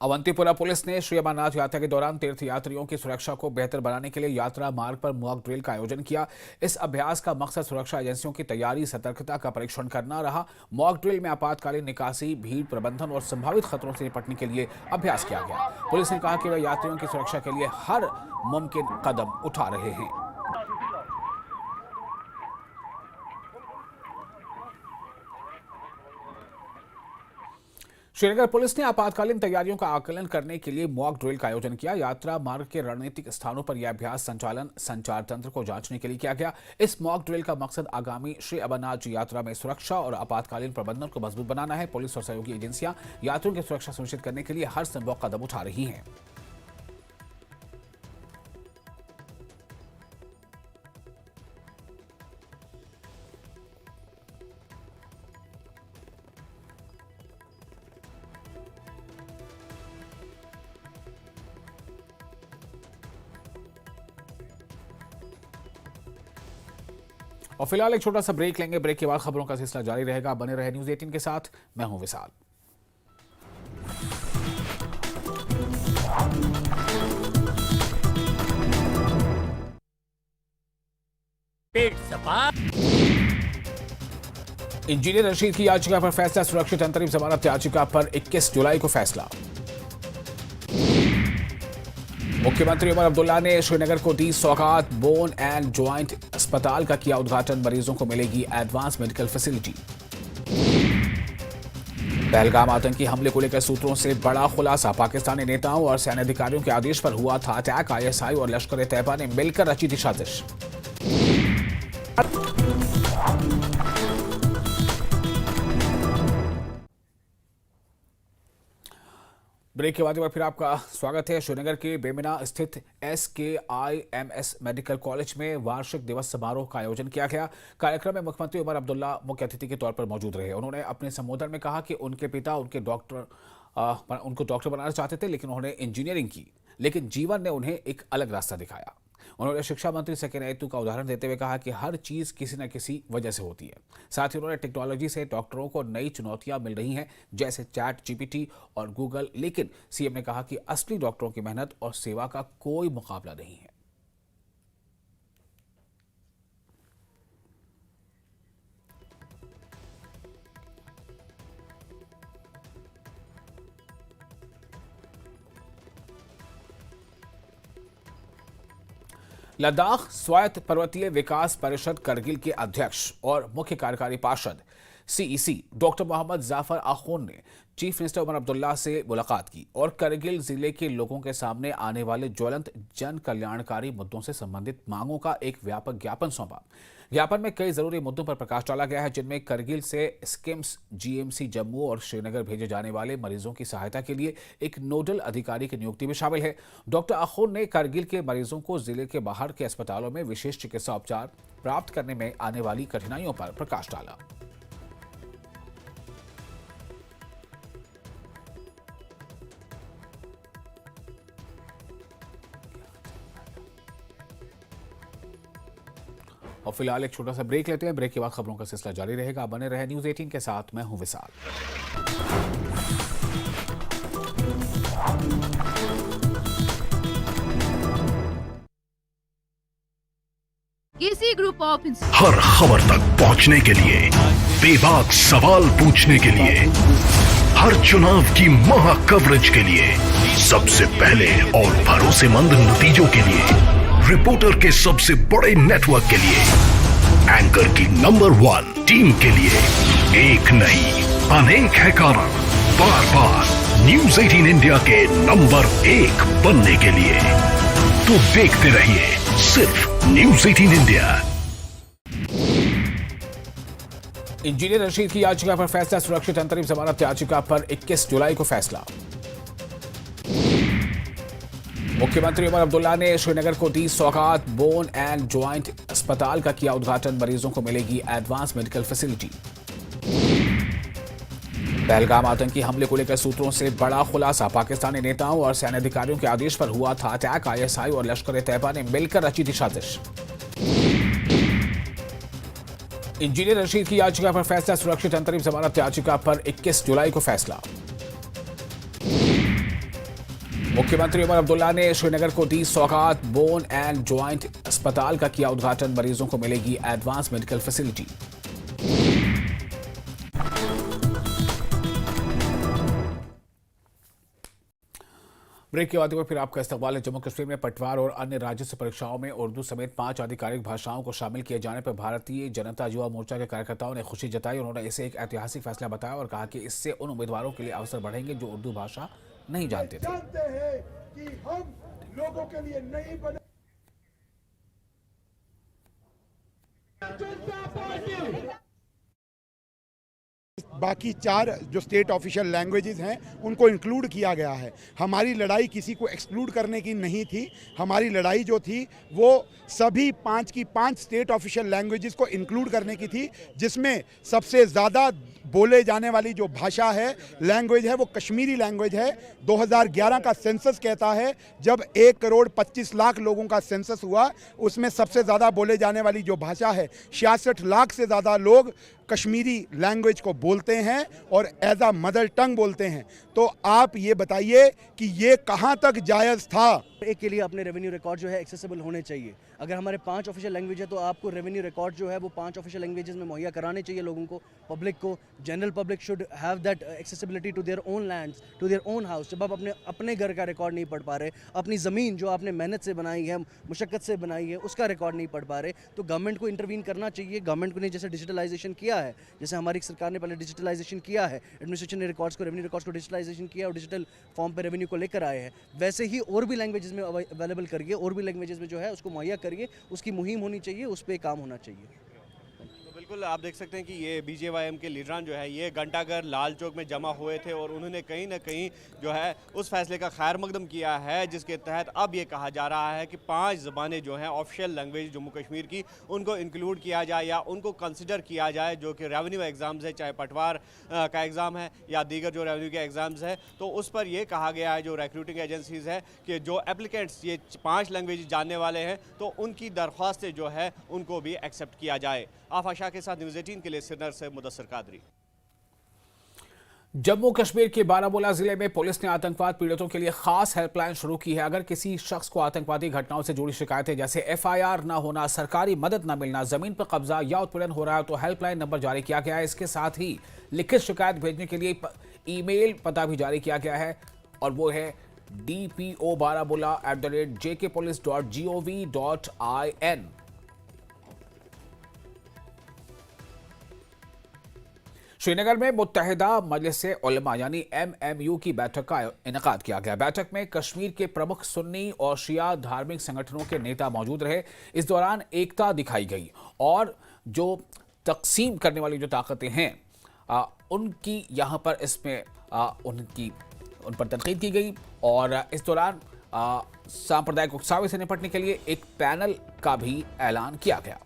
अवंतीपुरा पुलिस ने श्री अमरनाथ यात्रा के दौरान तीर्थ यात्रियों की सुरक्षा को बेहतर बनाने के लिए यात्रा मार्ग पर मॉक ड्रिल का आयोजन किया। इस अभ्यास का मकसद सुरक्षा एजेंसियों की तैयारी, सतर्कता का परीक्षण करना रहा। मॉक ड्रिल में आपातकालीन निकासी, भीड़ प्रबंधन और संभावित खतरों से निपटने के लिए अभ्यास किया गया। पुलिस ने कहा कि वे यात्रियों की सुरक्षा के लिए हर मुमकिन कदम उठा रहे हैं। श्रीनगर पुलिस ने आपातकालीन तैयारियों का आकलन करने के लिए मॉक ड्रिल का आयोजन किया। यात्रा मार्ग के रणनीतिक स्थानों पर यह अभ्यास संचालन, संचार तंत्र को जांचने के लिए किया गया। इस मॉक ड्रिल का मकसद आगामी श्री अमरनाथ यात्रा में सुरक्षा और आपातकालीन प्रबंधन को मजबूत बनाना है। पुलिस और सहयोगी एजेंसियां यात्रियों की सुरक्षा सुनिश्चित करने के लिए हर संभव कदम उठा रही हैं। और फिलहाल एक छोटा सा ब्रेक लेंगे। ब्रेक के बाद खबरों का सिलसिला जारी रहेगा। बने रहे न्यूज़ 18 के साथ। मैं हूं विशाल। इंजीनियर रशीद की याचिका पर फैसला, सुरक्षित अंतरिम जमानत याचिका पर 21 जुलाई को फैसला। मुख्यमंत्री उमर अब्दुल्ला ने श्रीनगर को दी सौगात, बोन एंड ज्वाइंट अस्पताल का किया उद्घाटन, मरीजों को मिलेगी एडवांस मेडिकल फैसिलिटी। पहलगाम आतंकी हमले को लेकर सूत्रों से बड़ा खुलासा, पाकिस्तानी नेताओं और सैन्य अधिकारियों के आदेश पर हुआ था अटैक, आईएसआई और लश्कर तैयबा ने मिलकर रची थी साजिश। ब्रेक के बाद एक बार फिर आपका स्वागत है। श्रीनगर के बेमिना स्थित SKIMS मेडिकल कॉलेज में वार्षिक दिवस समारोह का आयोजन किया गया। कार्यक्रम में मुख्यमंत्री उमर अब्दुल्ला मुख्य अतिथि के तौर पर मौजूद रहे। उन्होंने अपने संबोधन में कहा कि उनके पिता उनको डॉक्टर बनाना चाहते थे, लेकिन उन्होंने इंजीनियरिंग की, लेकिन जीवन ने उन्हें एक अलग रास्ता दिखाया। उन्होंने शिक्षा मंत्री सकीना यतू का उदाहरण देते हुए कहा कि हर चीज़ किसी न किसी वजह से होती है। साथ ही उन्होंने टेक्नोलॉजी से डॉक्टरों को नई चुनौतियां मिल रही हैं, जैसे ChatGPT और गूगल, लेकिन सीएम ने कहा कि असली डॉक्टरों की मेहनत और सेवा का कोई मुकाबला नहीं है। लद्दाख स्वायत्त पर्वतीय विकास परिषद करगिल के अध्यक्ष और मुख्य कार्यकारी पार्षद CEC डॉक्टर मोहम्मद जाफर आखून ने चीफ मिनिस्टर उमर अब्दुल्ला से मुलाकात की और करगिल जिले के लोगों के सामने आने वाले ज्वलंत जन कल्याणकारी मुद्दों से संबंधित मांगों का एक व्यापक ज्ञापन सौंपा। ज्ञापन में कई जरूरी मुद्दों पर प्रकाश डाला गया है, जिनमें करगिल से स्किम्स GMC जम्मू और श्रीनगर भेजे जाने वाले मरीजों की सहायता के लिए एक नोडल अधिकारी की नियुक्ति भी शामिल है। डॉक्टर आखून ने करगिल के मरीजों को जिले के बाहर के अस्पतालों में विशेष चिकित्सा उपचार प्राप्त करने में आने वाली कठिनाइयों पर प्रकाश डाला। और फिलहाल एक छोटा सा ब्रेक लेते हैं। ब्रेक के बाद खबरों का सिलसिला जारी रहेगा। बने रहे न्यूज़ 18 के साथ। मैं हूं विशाल। केसी ग्रुप ऑफ हर खबर तक पहुंचने के लिए, बेबाक सवाल पूछने के लिए, हर चुनाव की महा कवरेज के लिए, सबसे पहले और भरोसेमंद नतीजों के लिए, रिपोर्टर के सबसे बड़े नेटवर्क के लिए, एंकर की नंबर 1 टीम के लिए एक नहीं अनेक है कारण बार बार न्यूज़ 18 इंडिया के नंबर 1 बनने के लिए। तो देखते रहिए सिर्फ न्यूज़ 18 इंडिया। इंजीनियर रशीद की याचिका पर फैसला, सुरक्षित अंतरिम जमानत याचिका पर 21 जुलाई को फैसला। मुख्यमंत्री उमर अब्दुल्ला ने श्रीनगर को दी सौगात, बोन एंड ज्वाइंट अस्पताल का किया उद्घाटन, मरीजों को मिलेगी एडवांस मेडिकल फैसिलिटी। पहलगाम आतंकी हमले को लेकर सूत्रों से बड़ा खुलासा, पाकिस्तानी नेताओं और सैन्य अधिकारियों के आदेश पर हुआ था अटैक, आईएसआई और लश्कर तैयबा ने मिलकर रची थी साजिश। इंजीनियर रशीद की याचिका पर फैसला, सुरक्षित अंतरिम जमानत याचिका पर 21 जुलाई को फैसला। मुख्यमंत्री उमर अब्दुल्ला ने श्रीनगर को दी सौगात, बोन एंड ज्वाइंट अस्पताल का किया उद्घाटन, मरीजों को मिलेगी एडवांस मेडिकल फैसिलिटी। ब्रेक के बाद फिर आपका इस्तकबाल है। जम्मू कश्मीर में पटवार और अन्य राज्य परीक्षाओं में उर्दू समेत 5 आधिकारिक भाषाओं को शामिल किए जाने पर भारतीय जनता युवा मोर्चा के कार्यकर्ताओं ने खुशी जताई। उन्होंने इसे एक ऐतिहासिक फैसला बताया और कहा कि इससे उन उम्मीदवारों के लिए अवसर बढ़ेंगे जो उर्दू भाषा नहीं जानते थे। जानते हैं कि हम लोगों के लिए नहीं बने। बाकी 4 जो स्टेट ऑफिशियल लैंग्वेजेस हैं उनको इंक्लूड किया गया है। हमारी लड़ाई किसी को एक्सक्लूड करने की नहीं थी, हमारी लड़ाई जो थी वो सभी 5 की 5 स्टेट ऑफिशियल लैंग्वेजेस को इंक्लूड करने की थी, जिसमें सबसे ज़्यादा बोले जाने वाली जो भाषा है, लैंग्वेज है, वो कश्मीरी लैंग्वेज है। 2011 का सेंसस कहता है जब 1,25,00,000 लोगों का सेंसस हुआ, उसमें सबसे ज़्यादा बोले जाने वाली जो भाषा है, 66 लाख से ज़्यादा लोग कश्मीरी लैंग्वेज को बोलते हैं और एज आ मदर टंग बोलते हैं। तो आप ये बताइए कि ये कहाँ तक जायज़ था? एक के लिए अपने रेवेन्यू रिकॉर्ड जो है एक्सेसिबल होने चाहिए। अगर हमारे 5 ऑफिशियल लैंग्वेज है तो आपको रेवेन्यू रिकॉर्ड जो है वो 5 ऑफिशियल लैंग्वेजेस में मुहैया कराने चाहिए लोगों को, पब्लिक को। General public should have that accessibility to their own lands, to their own house. जब आप अपने घर का रिकॉर्ड नहीं पढ़ पा रहे, अपनी ज़मीन जो आपने मेहनत से बनाई है, मुशक्क़त से बनाई है, उसका रिकॉर्ड नहीं पढ़ पा रहे, तो गवर्नमेंट को इंटरवीन करना चाहिए। गवर्नमेंट को ने जैसे डिजिटलाइजेशन किया है, जैसे हमारी सरकार ने पहले डिजिटलाइजेशन किया है, एडमिनिस्ट्रेशन ने रिकॉर्ड्स को, रेवेन्यू रिकॉर्ड्स को डिजिटलाइजेशन किया और डिजिटल फॉर्म पे रेवेन्यू को लेकर आए हैं, वैसे ही और भी लैंग्वेजेस में अवेलेबल करिए, और भी लैंग्वेजेस में जो है उसको मुहैया करिए। उसकी मुहिम होनी चाहिए, उस पर काम होना चाहिए। बिल्कुल आप देख सकते हैं कि ये बीजेवाईएम के लीडरान जो है ये घंटाघर लाल चौक में जमा हुए थे और उन्होंने कहीं ना कहीं जो है उस फैसले का खैर मकदम किया है जिसके तहत अब ये कहा जा रहा है कि 5 ज़बानें जो हैं ऑफिशियल लैंग्वेज जम्मू कश्मीर की, उनको इंक्लूड किया जाए या उनको कंसिडर किया जाए, जो कि रेवेन्यू एग्ज़ाम्स है, चाहे पटवार का एग्ज़ाम है या दीगर जो रेवेन्यू के एग्ज़ाम्स है, तो उस पर यह कहा गया है जो रिक्रूटिंग एजेंसीज़ है कि जो एप्लीकेंट्स ये 5 लैंग्वेज जानने वाले हैं तो उनकी दरख्वास्तें जो है उनको भी एक्सेप्ट किया जाए। आफा शाह के साथ न्यूज़ 18 के लिए श्रीनगर से मुदस्सिर कादरी। जम्मू कश्मीर के बारामूला जिले में पुलिस ने आतंकवाद पीड़ितों के लिए खास हेल्पलाइन शुरू की है। अगर किसी शख्स को आतंकवादी घटनाओं से जुड़ी शिकायतें जैसे FIR न होना, सरकारी मदद न मिलना, जमीन पर कब्जा या उत्पीड़न हो रहा है तो हेल्पलाइन नंबर जारी किया गया है। इसके साथ ही लिखित शिकायत भेजने के लिए ईमेल पता भी जारी किया गया है और वो है dpo.baramulla@jkpolice.gov.in। श्रीनगर में मुत्तहिदा मजलिस उलमा यानी MMU की बैठक का इनेकाद किया गया। बैठक में कश्मीर के प्रमुख सुन्नी और शिया धार्मिक संगठनों के नेता मौजूद रहे। इस दौरान एकता दिखाई गई और जो तकसीम करने वाली जो ताकतें हैं उनकी यहाँ पर इसमें उन पर तनकीद की गई और इस दौरान सांप्रदायिक उकसावे से निपटने के लिए एक पैनल का भी ऐलान किया गया।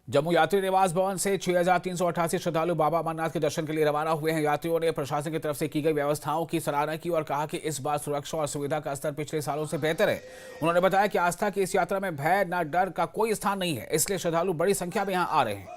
जम्मू यात्री निवास भवन से 6,388 श्रद्धालु बाबा अमरनाथ के दर्शन के लिए रवाना हुए हैं। यात्रियों ने प्रशासन की तरफ से की गई व्यवस्थाओं की सराहना की और कहा कि इस बार सुरक्षा और सुविधा का स्तर पिछले सालों से बेहतर है। उन्होंने बताया कि आस्था की इस यात्रा में भय न डर का कोई स्थान नहीं है, इसलिए श्रद्धालु बड़ी संख्या में यहां आ रहे हैं।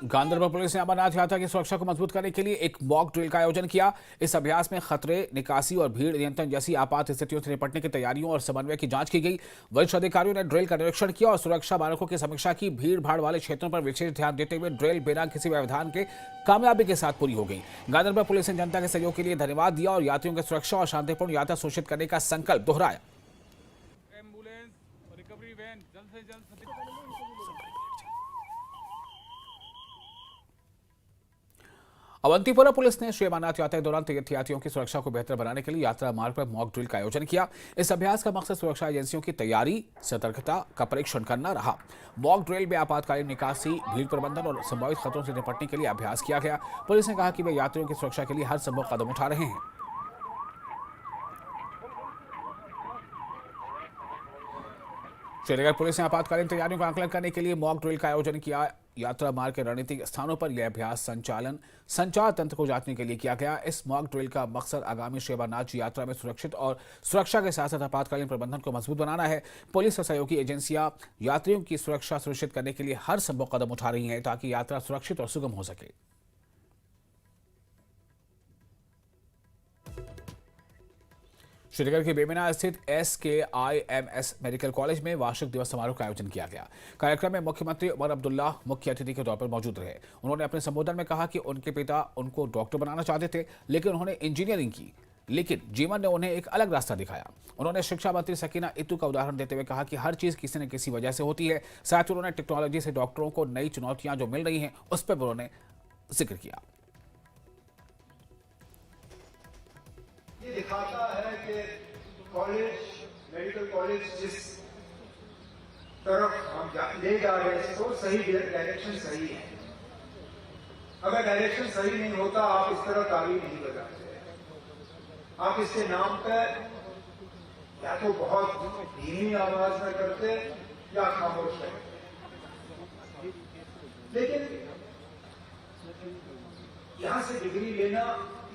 गांधरबल पुलिस ने अमरनाथ यात्रा की सुरक्षा को मजबूत करने के लिए एक मॉक ड्रिल का आयोजन किया। इस अभ्यास में खतरे, निकासी और भीड़ नियंत्रण जैसी आपात स्थितियों से निपटने की तैयारियों और समन्वय की जांच की गई। वरिष्ठ अधिकारियों ने ड्रिल का निरीक्षण किया और सुरक्षा मानकों की समीक्षा की। भीड़ भाड़ वाले क्षेत्रों पर विशेष ध्यान देते हुए ड्रिल बिना किसी व्यवधान के कामयाबी के साथ पूरी हो गई। गांधरबल पुलिस ने जनता के सहयोग के लिए धन्यवाद दिया और यात्रियों की सुरक्षा और शांतिपूर्ण यात्रा सुनिश्चित करने का संकल्प दोहराया। अवंतीपोरा पुलिस ने श्री अमरनाथ यात्रा के दौरान तीर्थयात्रियों की सुरक्षा को बेहतर बनाने के लिए यात्रा मार्ग पर मॉक ड्रिल का आयोजन किया। इस अभ्यास का मकसद सुरक्षा एजेंसियों की तैयारी, सतर्कता का परीक्षण करना रहा। मॉक ड्रिल में आपातकालीन निकासी, भीड़ प्रबंधन और संभावित खतरों से निपटने के लिए अभ्यास किया गया। पुलिस ने कहा कि वे यात्रियों की सुरक्षा के लिए हर संभव कदम उठा रहे हैं। श्रीनगर पुलिस ने आपातकालीन तैयारियों का आकलन करने के लिए मॉक ड्रिल का आयोजन किया। यात्रा मार्ग के रणनीतिक स्थानों पर यह अभ्यास संचार तंत्र को जांचने के लिए किया गया। इस मॉक ड्रिल का मकसद आगामी श्री अमरनाथ यात्रा में सुरक्षित और सुरक्षा के साथ साथ आपातकालीन प्रबंधन को मजबूत बनाना है। पुलिस और सहयोगी एजेंसियां यात्रियों की सुरक्षा सुनिश्चित करने के लिए हर संभव कदम उठा रही हैं ताकि यात्रा सुरक्षित और सुगम हो सके। श्रीनगर के बेमिना स्थित SKIMS मेडिकल कॉलेज में वार्षिक दिवस समारोह का आयोजन किया गया। कार्यक्रम में मुख्यमंत्री उमर अब्दुल्ला मुख्य अतिथि के तौर पर मौजूद रहे। उन्होंने अपने संबोधन में कहा कि उनके पिता उनको डॉक्टर बनाना चाहते थे, लेकिन उन्होंने इंजीनियरिंग की, लेकिन जीवन ने उन्हें एक अलग रास्ता दिखाया। उन्होंने शिक्षा मंत्री सकीना इत्तू का उदाहरण देते हुए कहा कि हर चीज किसी न किसी वजह से होती है। साथ ही उन्होंने टेक्नोलॉजी से डॉक्टरों को नई चुनौतियां जो मिल रही हैं उस पर उन्होंने जिक्र किया। ये दिखाता है कि कॉलेज, मेडिकल कॉलेज जिस तरफ हम ले जा रहे हैं इसको सही डायरेक्शन सही है। अगर डायरेक्शन सही नहीं होता आप इस तरह ताली नहीं बजाते। आप इसके नाम पर या तो बहुत धीमी आवाज में करते या खामोश करते। लेकिन यहां से डिग्री लेना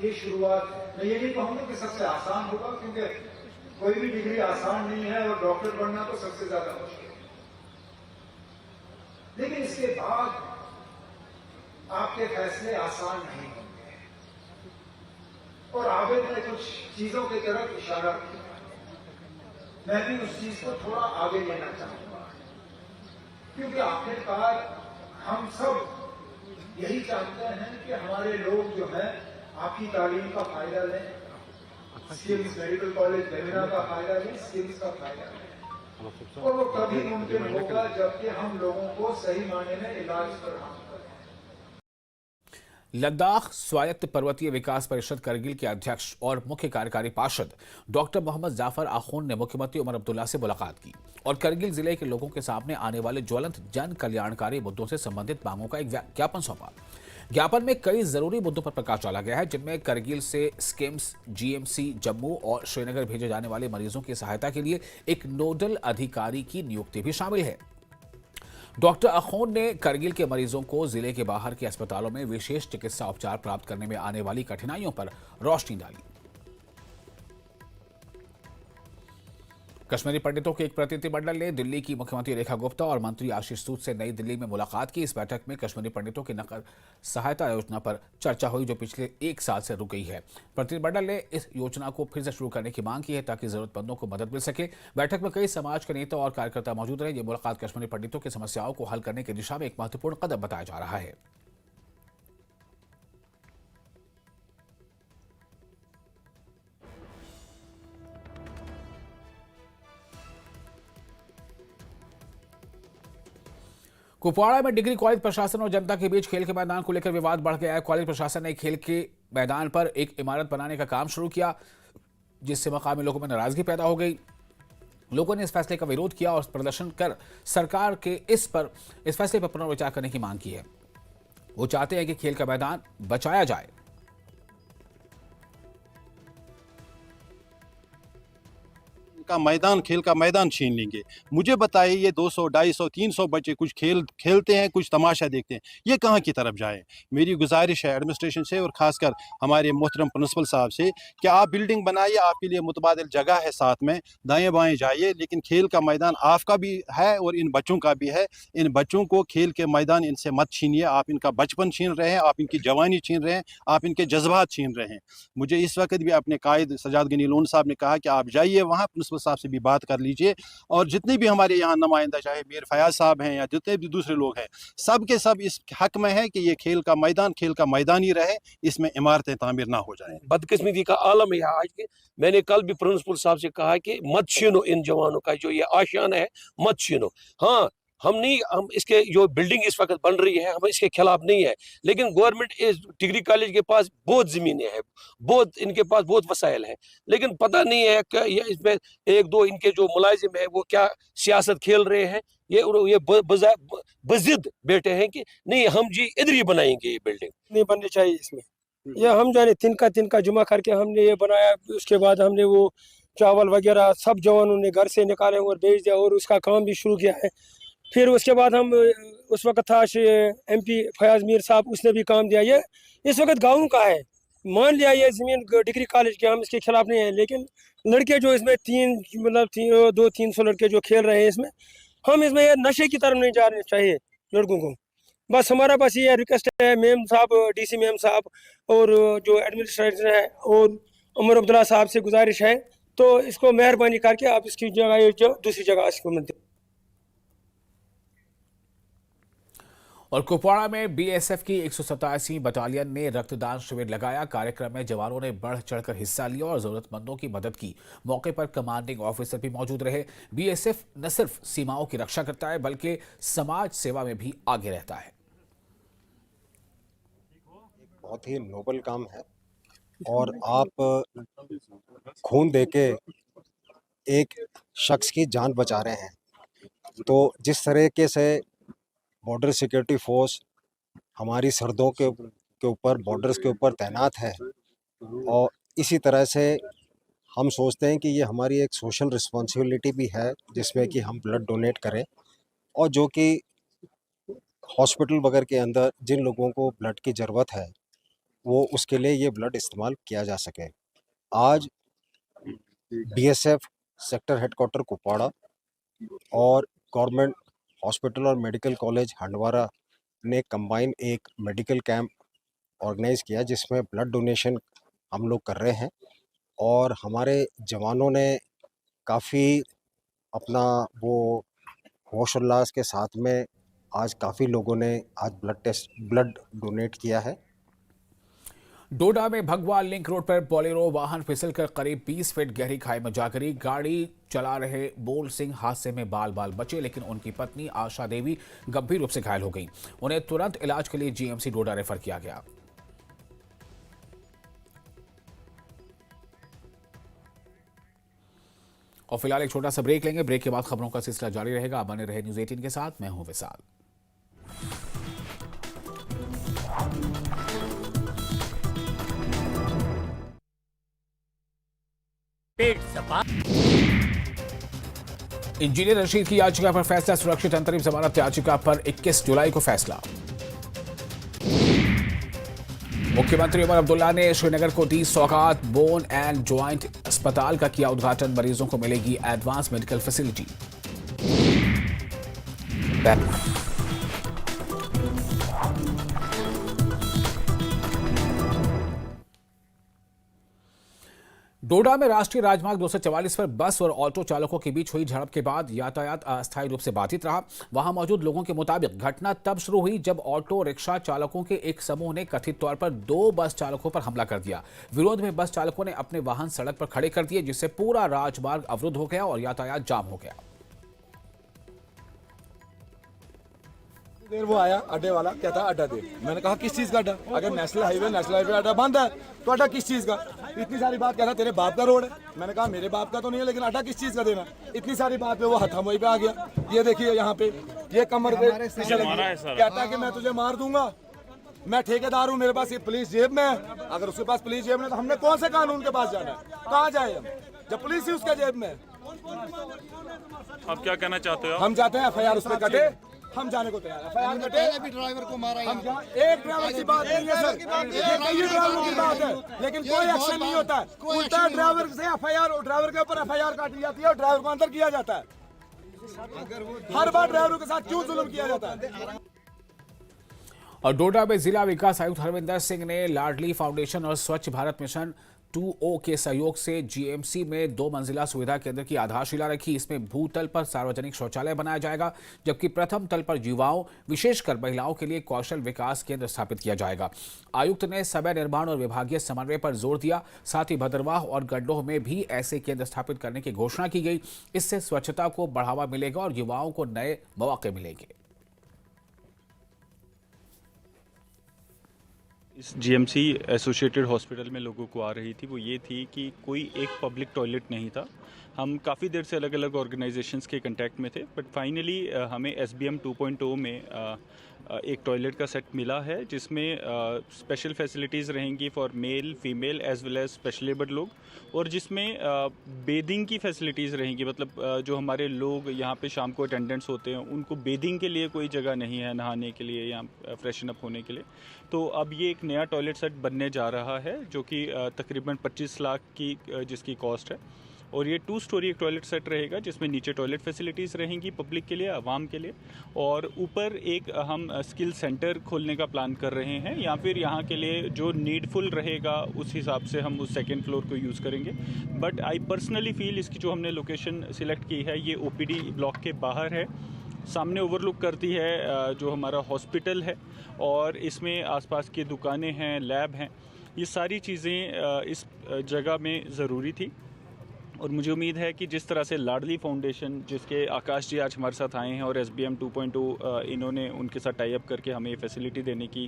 ये शुरुआत है। मैं ये नहीं कहूंगा कि सबसे आसान होगा, क्योंकि कोई भी डिग्री आसान नहीं है और डॉक्टर बनना तो सबसे ज्यादा मुश्किल है। लेकिन इसके बाद आपके फैसले आसान नहीं होंगे। और आबिद ने कुछ चीजों की तरफ इशारा किया, मैं भी उस चीज को थोड़ा आगे लेना चाहूंगा, क्योंकि आखिरकार हम सब यही चाहते हैं कि हमारे लोग जो है आपकी तालीम का फायदा लें, स्किल्स मेडिकल कॉलेज बेमिना का फायदा लें, स्किल्स का फायदा लें। और वो तभी मुमकिन होगा जबकि हम लोगों को सही मायने में इलाज फराहम करें। लद्दाख स्वायत्त पर्वतीय विकास परिषद करगिल के अध्यक्ष और मुख्य कार्यकारी पार्षद डॉक्टर मोहम्मद जाफर आखून ने मुख्यमंत्री उमर अब्दुल्ला से मुलाकात की और करगिल जिले के लोगों के सामने आने वाले ज्वलंत जन कल्याणकारी मुद्दों से संबंधित मांगों का एक ज्ञापन सौंपा। ज्ञापन में कई जरूरी मुद्दों पर प्रकाश डाला गया है, जिनमें करगिल से स्किम्स, जीएमसी जम्मू और श्रीनगर भेजे जाने वाले मरीजों की सहायता के लिए एक नोडल अधिकारी की नियुक्ति भी शामिल है। डॉक्टर अखौन ने करगिल के मरीजों को जिले के बाहर के अस्पतालों में विशेष चिकित्सा उपचार प्राप्त करने में आने वाली कठिनाइयों पर रोशनी डाली। कश्मीरी पंडितों के एक प्रतिनिधिमंडल ने दिल्ली की मुख्यमंत्री रेखा गुप्ता और मंत्री आशीष सूद से नई दिल्ली में मुलाकात की। इस बैठक में कश्मीरी पंडितों की नकद सहायता योजना पर चर्चा हुई, जो पिछले 1 साल से रुक गई है। प्रतिनिधिमंडल ने इस योजना को फिर से शुरू करने की मांग की है ताकि जरूरतमंदों को मदद मिल सके। बैठक में कई समाज के नेता और कार्यकर्ता मौजूद रहे। ये मुलाकात कश्मीरी पंडितों की समस्याओं को हल करने की दिशा में एक महत्वपूर्ण कदम बताया जा रहा है। कुपवाड़ा में डिग्री कॉलेज प्रशासन और जनता के बीच खेल के मैदान को लेकर विवाद बढ़ गया है। कॉलेज प्रशासन ने खेल के मैदान पर एक इमारत बनाने का काम शुरू किया, जिससे मकामी लोगों में नाराजगी पैदा हो गई। लोगों ने इस फैसले का विरोध किया और प्रदर्शन कर सरकार के इस फैसले पर पुनर्विचार करने की मांग की है। वो चाहते हैं कि खेल का मैदान बचाया जाए। का मैदान, खेल का मैदान छीन लेंगे। मुझे बताइए, ये 200, 250, 300 बच्चे कुछ खेलते हैं, कुछ तमाशा देखते हैं, ये कहाँ की तरफ जाए? मेरी गुजारिश है एडमिनिस्ट्रेशन से और ख़ासकर हमारे मोहतरम प्रिंसिपल साहब से कि आप बिल्डिंग बनाइए, आपके लिए मुतबादिल जगह है, साथ में दाएं बाएं जाइए, लेकिन खेल का मैदान आपका भी है और इन बच्चों का भी है। इन बच्चों को खेल के मैदान इनसे मत छीनिए। आप इनका बचपन छीन रहे हैं, आप इनकी जवानी छीन रहे हैं, आप इनके जज्बात छीन रहे हैं। मुझे इस वक्त भी अपने कायद सजाद गनी लोन साहब ने कहा कि आप जाइए वहाँ, साहब से भी बात कर लीजिए और जितने भी हमारे यहाँ नुमाइंदा, चाहे मीर फयाज साहब हैं या जितने भी दूसरे लोग हैं, सब के सब इस हक में है कि ये खेल का मैदान ही रहे, इसमें इमारतें तामीर ना हो जाएं। बदकिस्मती का आलम है आज के। मैंने कल भी प्रिंसिपल साहब से कहा कि मत छीनो इन जवानों का जो ये आशियाना है, मत छीनो। हाँ, हम इसके जो बिल्डिंग इस वक्त बन रही है, हम इसके खिलाफ नहीं है, लेकिन गवर्नमेंट इस डिग्री कॉलेज के पास बहुत ज़मीनें हैं, इनके पास बहुत वसाइल हैं, लेकिन पता नहीं है कि ये इसमें 1-2 इनके जो मुलाजिम है वो क्या सियासत खेल रहे हैं। ये बज़िद बैठे हैं कि नहीं, हम जी इधर ही बनाएंगे, ये बिल्डिंग नहीं बननी चाहिए इसमें। ये हम जाने तिनका जुमा करके हमने ये बनाया, उसके बाद हमने वो चावल वगैरह सब जवानों ने घर से निकाले और बेच दिया और उसका काम भी शुरू किया है। फिर उसके बाद हम उस वक्त था MP फयाज मीर साहब, उसने भी काम दिया। ये इस वक्त गाँव का है, मान लिया ये ज़मीन डिग्री कॉलेज के, हम इसके खिलाफ नहीं है, लेकिन लड़के जो इसमें 200-300 लड़के जो खेल रहे हैं इसमें, हम इसमें ये नशे की तरफ नहीं जाने चाहिए लड़कों को। बस हमारा बस ये रिक्वेस्ट है मेम साहब, DC मेम साहब और जो एडमिनिस्ट्रेशन है और उमर अब्दुल्ला साहब से गुजारिश है, तो इसको मेहरबानी करके आप इसकी जगह जो दूसरी जगह इसको मिलते। और कुपवाड़ा में BSF की 187वीं बटालियन ने रक्तदान शिविर लगाया। कार्यक्रम में जवानों ने बढ़ चढ़कर हिस्सा लिया और जरूरतमंदों की मदद की। मौके पर कमांडिंग ऑफिसर भी मौजूद रहे। BSF न सिर्फ सीमाओं की रक्षा करता है बल्कि समाज सेवा में भी आगे रहता है। बहुत ही नोबल काम है और आप खून देके एक शख्स की जान बचा रहे हैं, तो जिस तरीके से बॉर्डर सिक्योरिटी फोर्स हमारी सरहदों के ऊपर, बॉर्डर्स के ऊपर तैनात है, और इसी तरह से हम सोचते हैं कि ये हमारी एक सोशल रिस्पॉन्सिबिलिटी भी है, जिसमें कि हम ब्लड डोनेट करें, और जो कि हॉस्पिटल वगैरह के अंदर जिन लोगों को ब्लड की ज़रूरत है, वो उसके लिए ये ब्लड इस्तेमाल किया जा सके। आज BSF सेक्टर हेडक्वार्टर कुपवाड़ा और गवर्नमेंट हॉस्पिटल और मेडिकल कॉलेज हंडवारा ने कंबाइन एक मेडिकल कैंप ऑर्गेनाइज़ किया, जिसमें ब्लड डोनेशन हम लोग कर रहे हैं, और हमारे जवानों ने काफ़ी अपना वो होश उल्लास के साथ में आज काफ़ी लोगों ने आज ब्लड डोनेट किया है। डोडा में भगवा लिंक रोड पर बोलेरो वाहन फिसलकर करीब 20 फीट गहरी खाई में जा गिरी। गाड़ी चला रहे बोल सिंह हादसे में बाल बाल बचे, लेकिन उनकी पत्नी आशा देवी गंभीर रूप से घायल हो गई। उन्हें तुरंत इलाज के लिए GMC डोडा रेफर किया गया। और फिलहाल एक छोटा सा ब्रेक लेंगे। ब्रेक के बाद खबरों का सिलसिला जारी रहेगा। बने रहे न्यूज़ 18 के साथ। मैं हूं विशाल। इंजीनियर रशीद की याचिका पर फैसला। सुरक्षित अंतरिम जमानत याचिका पर 21 जुलाई को फैसला। मुख्यमंत्री उमर अब्दुल्ला ने श्रीनगर को दी सौगात। बोन एंड ज्वाइंट अस्पताल का किया उद्घाटन। मरीजों को मिलेगी एडवांस मेडिकल फैसिलिटी। डोडा में राष्ट्रीय राजमार्ग 244 पर बस और ऑटो चालकों के बीच हुई झड़प के बाद यातायात अस्थायी रूप से बाधित रहा। वहां मौजूद लोगों के मुताबिक घटना तब शुरू हुई जब ऑटो रिक्शा चालकों के एक समूह ने कथित तौर पर 2 बस चालकों पर हमला कर दिया। विरोध में बस चालकों ने अपने वाहन सड़क पर खड़े कर दिए, जिससे पूरा राजमार्ग अवरुद्ध हो गया और यातायात जाम हो गया। देर वो आया अड्डे वाला, कहता अड्डा दे। मैंने कहा किस चीज का अड्डा? अगर नेशनल हाईवे अड्डा बंद है तो अड्डा किस चीज का? इतनी सारी बात कहता तेरे बाप का रोड है। मैंने कहा मेरे बाप का तो नहीं है, लेकिन अड्डा किस चीज का देना? इतनी सारी बात पे वो हथामोई पे आ गया। ये देखिए यहाँ पे ये कमर पे कहता है कि मैं तुझे मार दूंगा। मैं ठेकेदार हूँ, मेरे पास ये पुलिस जेब में है। अगर उसके पास पुलिस जेब में, तो हमने कौन से कानून के पास जाना है? कहाँ जाए हम जब पुलिस ही उसके जेब में है? आप क्या कहना चाहते हो? हम चाहते हैं FIR उस पर कटे, हम जाने को तैयार है। FIR कटे, ड्राइवर को मारा। एक ड्राइवर की बात नहीं है सर, ये कई ड्राइवरों की बात है, लेकिन कोई एक्शन नहीं होता है। उल्टा ड्राइवर से FIR, ड्राइवर के ऊपर FIR काटी जाती है और ड्राइवर को अंदर किया जाता है। हर बार ड्राइवरों के साथ क्यों जुल्म किया जाता है? और डोडा में जिला विकास आयुक्त हरविंदर सिंह ने लाडली फाउंडेशन और स्वच्छ भारत मिशन 2O के सहयोग से GMC में 2 मंजिला सुविधा केंद्र की आधारशिला रखी। इसमें भूतल पर सार्वजनिक शौचालय बनाया जाएगा, जबकि प्रथम तल पर युवाओं, विशेषकर महिलाओं के लिए कौशल विकास केंद्र स्थापित किया जाएगा। आयुक्त ने समय निर्माण और विभागीय समन्वय पर जोर दिया। साथ ही भद्रवाह और गड्ढों में भी ऐसे केंद्र स्थापित करने की घोषणा की गई। इससे स्वच्छता को बढ़ावा मिलेगा और युवाओं को नए मौके मिलेंगे। इस GMC एसोसिएटेड हॉस्पिटल में लोगों को आ रही थी वो ये थी कि कोई एक पब्लिक टॉयलेट नहीं था। हम काफ़ी देर से अलग अलग ऑर्गेनाइजेशंस के कांटेक्ट में थे, बट फाइनली हमें SBM 2.0 में एक टॉयलेट का सेट मिला है, जिसमें स्पेशल फैसिलिटीज़ रहेंगी for male, female as well as special abled लोग, और जिसमें बेदिंग की फैसिलिटीज़ रहेंगी। मतलब जो हमारे लोग यहाँ पे शाम को अटेंडेंट्स होते हैं, उनको बेदिंग के लिए कोई जगह नहीं है, नहाने के लिए या फ्रेशन अप होने के लिए। तो अब ये एक नया टॉयलेट सेट बनने जा रहा है, जो कि तकरीबन 25 लाख की जिसकी कॉस्ट है। और ये 2 स्टोरी एक टॉयलेट सेट रहेगा, जिसमें नीचे टॉयलेट फैसिलिटीज़ रहेंगी पब्लिक के लिए, आवाम के लिए, और ऊपर एक हम स्किल सेंटर खोलने का प्लान कर रहे हैं, या फिर यहाँ के लिए जो नीडफुल रहेगा उस हिसाब से हम उस सेकेंड फ्लोर को यूज़ करेंगे। बट आई पर्सनली फील इसकी जो हमने लोकेशन सिलेक्ट की है, ये OPD ब्लॉक के बाहर है, सामने ओवरलुक करती है जो हमारा हॉस्पिटल है, और इसमें आसपास की दुकानें हैं, लैब हैं। ये सारी चीज़ें इस जगह में ज़रूरी थी। और मुझे उम्मीद है कि जिस तरह से लाडली फाउंडेशन, जिसके आकाश जी आज हमारे साथ आए हैं और SBM 2.0 इन्होंने उनके साथ टाई अप करके हमें फैसिलिटी देने की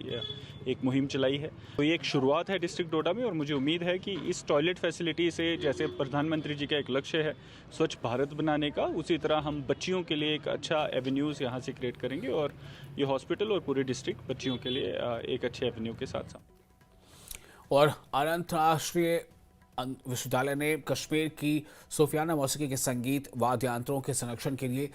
एक मुहिम चलाई है, तो ये एक शुरुआत है डिस्ट्रिक्ट डोडा में। और मुझे उम्मीद है कि इस टॉयलेट फैसिलिटी से, जैसे प्रधानमंत्री जी का एक लक्ष्य है स्वच्छ भारत बनाने का, उसी तरह हम बच्चियों के लिए एक अच्छा एवेन्यूज़ यहाँ से क्रिएट करेंगे और ये हॉस्पिटल और पूरे डिस्ट्रिक्ट बच्चियों के लिए एक अच्छे एवेन्यू के साथ साथ। और अंतर्राष्ट्रीय विश्वविद्यालय ने कश्मीर की सूफियाना मौसीकी के संगीत वाद्य यंत्रों के संरक्षण के लिए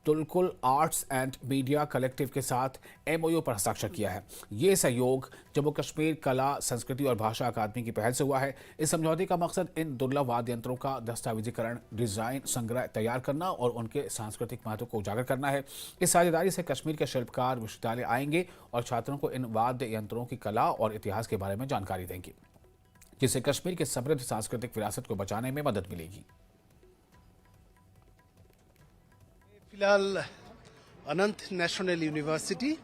तुलकुल आर्ट्स एंड मीडिया कलेक्टिव के साथ MOU पर हस्ताक्षर किया है। ये सहयोग जम्मू कश्मीर कला, संस्कृति और भाषा अकादमी की पहल से हुआ है। इस समझौते का मकसद इन दुर्लभ वाद्य यंत्रों का दस्तावेजीकरण, डिजाइन, संग्रह तैयार करना और उनके सांस्कृतिक महत्व को उजागर करना है। इस साझेदारी से कश्मीर के शिल्पकार विश्वविद्यालय आएंगे और छात्रों को इन वाद्य यंत्रों की कला और इतिहास के बारे में जानकारी देंगे, जिससे कश्मीर के समृद्ध सांस्कृतिक विरासत को बचाने में मदद मिलेगी। फिलहाल अनंत नेशनल यूनिवर्सिटी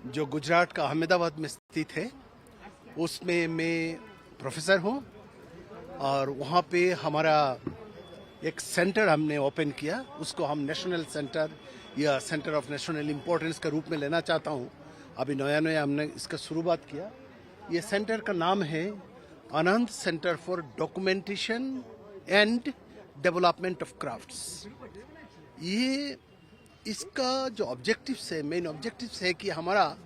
जो गुजरात का अहमदाबाद में स्थित है, उसमें मैं प्रोफेसर हूँ और वहाँ पे हमारा एक सेंटर हमने ओपन किया। उसको हम नेशनल सेंटर या सेंटर ऑफ नेशनल इम्पोर्टेंस के रूप में लेना चाहता हूँ। अभी नया हमने इसका शुरुआत किया। ये सेंटर का नाम है Anant center for documentation and development of crafts. ये इसका जो ऑब्जेक्टिव्स है, मेन ऑब्जेक्टिव्स है कि हमारा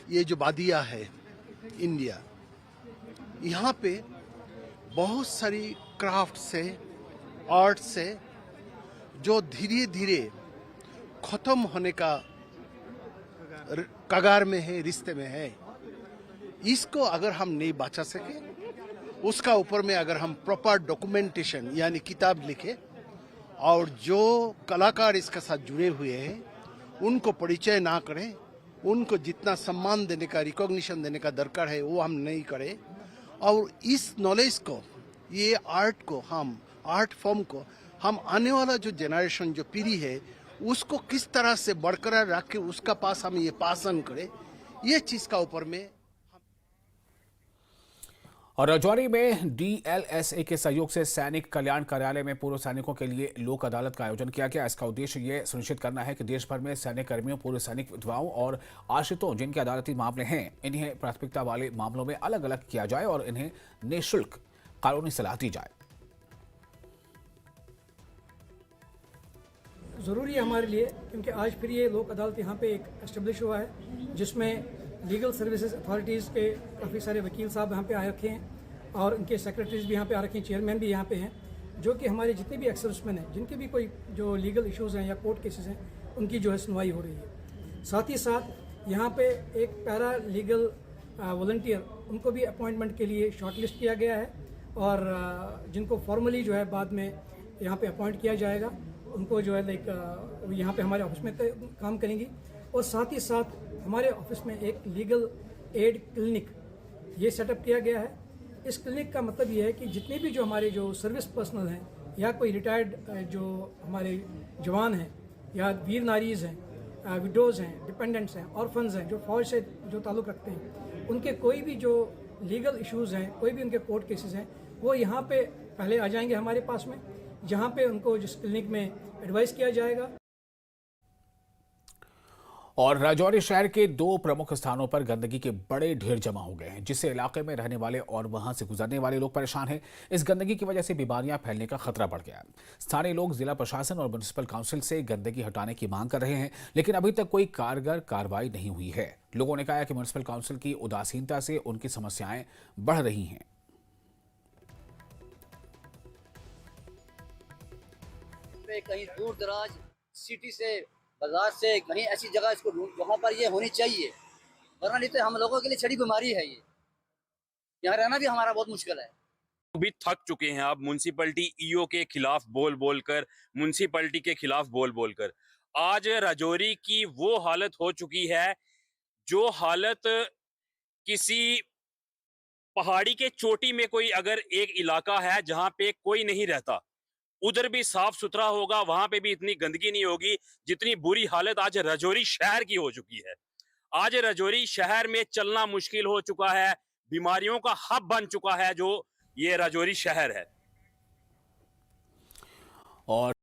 ये जो वादिया है इंडिया, यहाँ पे बहुत सारी क्राफ्ट्स है, आर्ट्स है, जो धीरे धीरे खत्म होने का कगार में है, रिश्ते में है। इसको अगर हम नहीं बचा सके, उसका ऊपर में अगर हम प्रॉपर डॉक्यूमेंटेशन यानी किताब लिखे और जो कलाकार इसके साथ जुड़े हुए हैं उनको परिचय ना करें, उनको जितना सम्मान देने का, रिकॉग्निशन देने का दरकार है वो हम नहीं करें, और इस नॉलेज को, ये आर्ट को, हम आर्ट फॉर्म को हम आने वाला जो जनरेशन, जो पीढ़ी है, उसको किस तरह से बरकरार रख के उसका पास हम ये पासन करें, ये चीज़ का ऊपर में। और राजौरी में DLSA के सहयोग से सैनिक कल्याण कार्यालय में पूर्व सैनिकों के लिए लोक अदालत का आयोजन किया गया। इसका उद्देश्य ये सुनिश्चित करना है कि देश भर में सैनिक कर्मियों, पूर्व सैनिक विधवाओं और आश्रितों जिनके अदालती मामले हैं, इन्हें प्राथमिकता वाले मामलों में अलग अलग किया जाए और इन्हें निःशुल्क कानूनी सलाह दी जाए। ज़रूरी है हमारे लिए, क्योंकि आज फिर ये लोक अदालत यहाँ पे एक एस्टेब्लिश हुआ है, जिसमें लीगल सर्विसेज अथॉरिटीज़ के काफ़ी सारे वकील साहब यहाँ पे आ रखे हैं और उनके सेक्रेटरीज भी यहाँ पे आ रखे हैं, चेयरमैन भी यहाँ पे हैं, जो कि हमारे जितने भी एक्सर्विसमैन हैं, जिनके भी कोई जो लीगल इश्यूज़ हैं या कोर्ट केसेस हैं, उनकी जो है सुनवाई हो रही है। साथ ही साथ यहाँ पे एक पैरा लीगल वॉलंटियर, उनको भी अपॉइंटमेंट के लिए शॉर्टलिस्ट किया गया है और जिनको फॉर्मली जो है बाद में यहाँ पे अपॉइंट किया जाएगा, उनको जो है लाइक यहाँ पे हमारे ऑफिस में काम करेंगी। और साथ ही साथ हमारे ऑफिस में एक लीगल एड क्लिनिक ये सेटअप किया गया है। इस क्लिनिक का मतलब ये है कि जितने भी जो हमारे जो सर्विस पर्सनल हैं या कोई रिटायर्ड जो हमारे जवान हैं या वीर नारीज़ हैं, विडोज़ हैं, डिपेंडेंट्स हैं, ऑर्फन्स हैं, जो फौज से जो ताल्लुक़ रखते हैं, उनके कोई भी जो लीगल इश्यूज़ हैं, कोई भी उनके कोर्ट केसेस हैं, वो यहाँ पे पहले आ जाएंगे हमारे पास में, जहाँ पे उनको जिस क्लिनिक में एडवाइस किया जाएगा। और राजौरी शहर के 2 प्रमुख स्थानों पर गंदगी के बड़े ढेर जमा हो गए हैं, जिससे इलाके में रहने वाले और वहां से गुजरने वाले लोग परेशान हैं। इस गंदगी की वजह से बीमारियां फैलने का खतरा बढ़ गया है। स्थानीय लोग जिला प्रशासन और म्युनिसिपल काउंसिल से गंदगी हटाने की मांग कर रहे हैं, लेकिन अभी तक कोई कारगर कार्रवाई नहीं हुई है। लोगों ने कहा कि म्युनिसिपल काउंसिल की उदासीनता से उनकी समस्याएं बढ़ रही हैं। कहीं दूर दराज सिटी से, बाजार से, कहीं ऐसी जगह इसको वहाँ पर ये होनी चाहिए, वरना नहीं तो हम लोगों के लिए छड़ी बीमारी है। ये यहाँ रहना भी हमारा बहुत मुश्किल है। भी थक चुके हैं अब म्युनिसिपैलिटी ईओ के खिलाफ बोल कर, म्युनिसिपैलिटी के खिलाफ बोल कर। आज राजौरी की वो हालत हो चुकी है जो हालत किसी पहाड़ी के चोटी में कोई अगर एक इलाका है जहां पे कोई नहीं रहता, उधर भी साफ सुथरा होगा, वहां पे भी इतनी गंदगी नहीं होगी जितनी बुरी हालत आज राजौरी शहर की हो चुकी है। आज राजौरी शहर में चलना मुश्किल हो चुका है, बीमारियों का हब बन चुका है जो ये राजौरी शहर है। और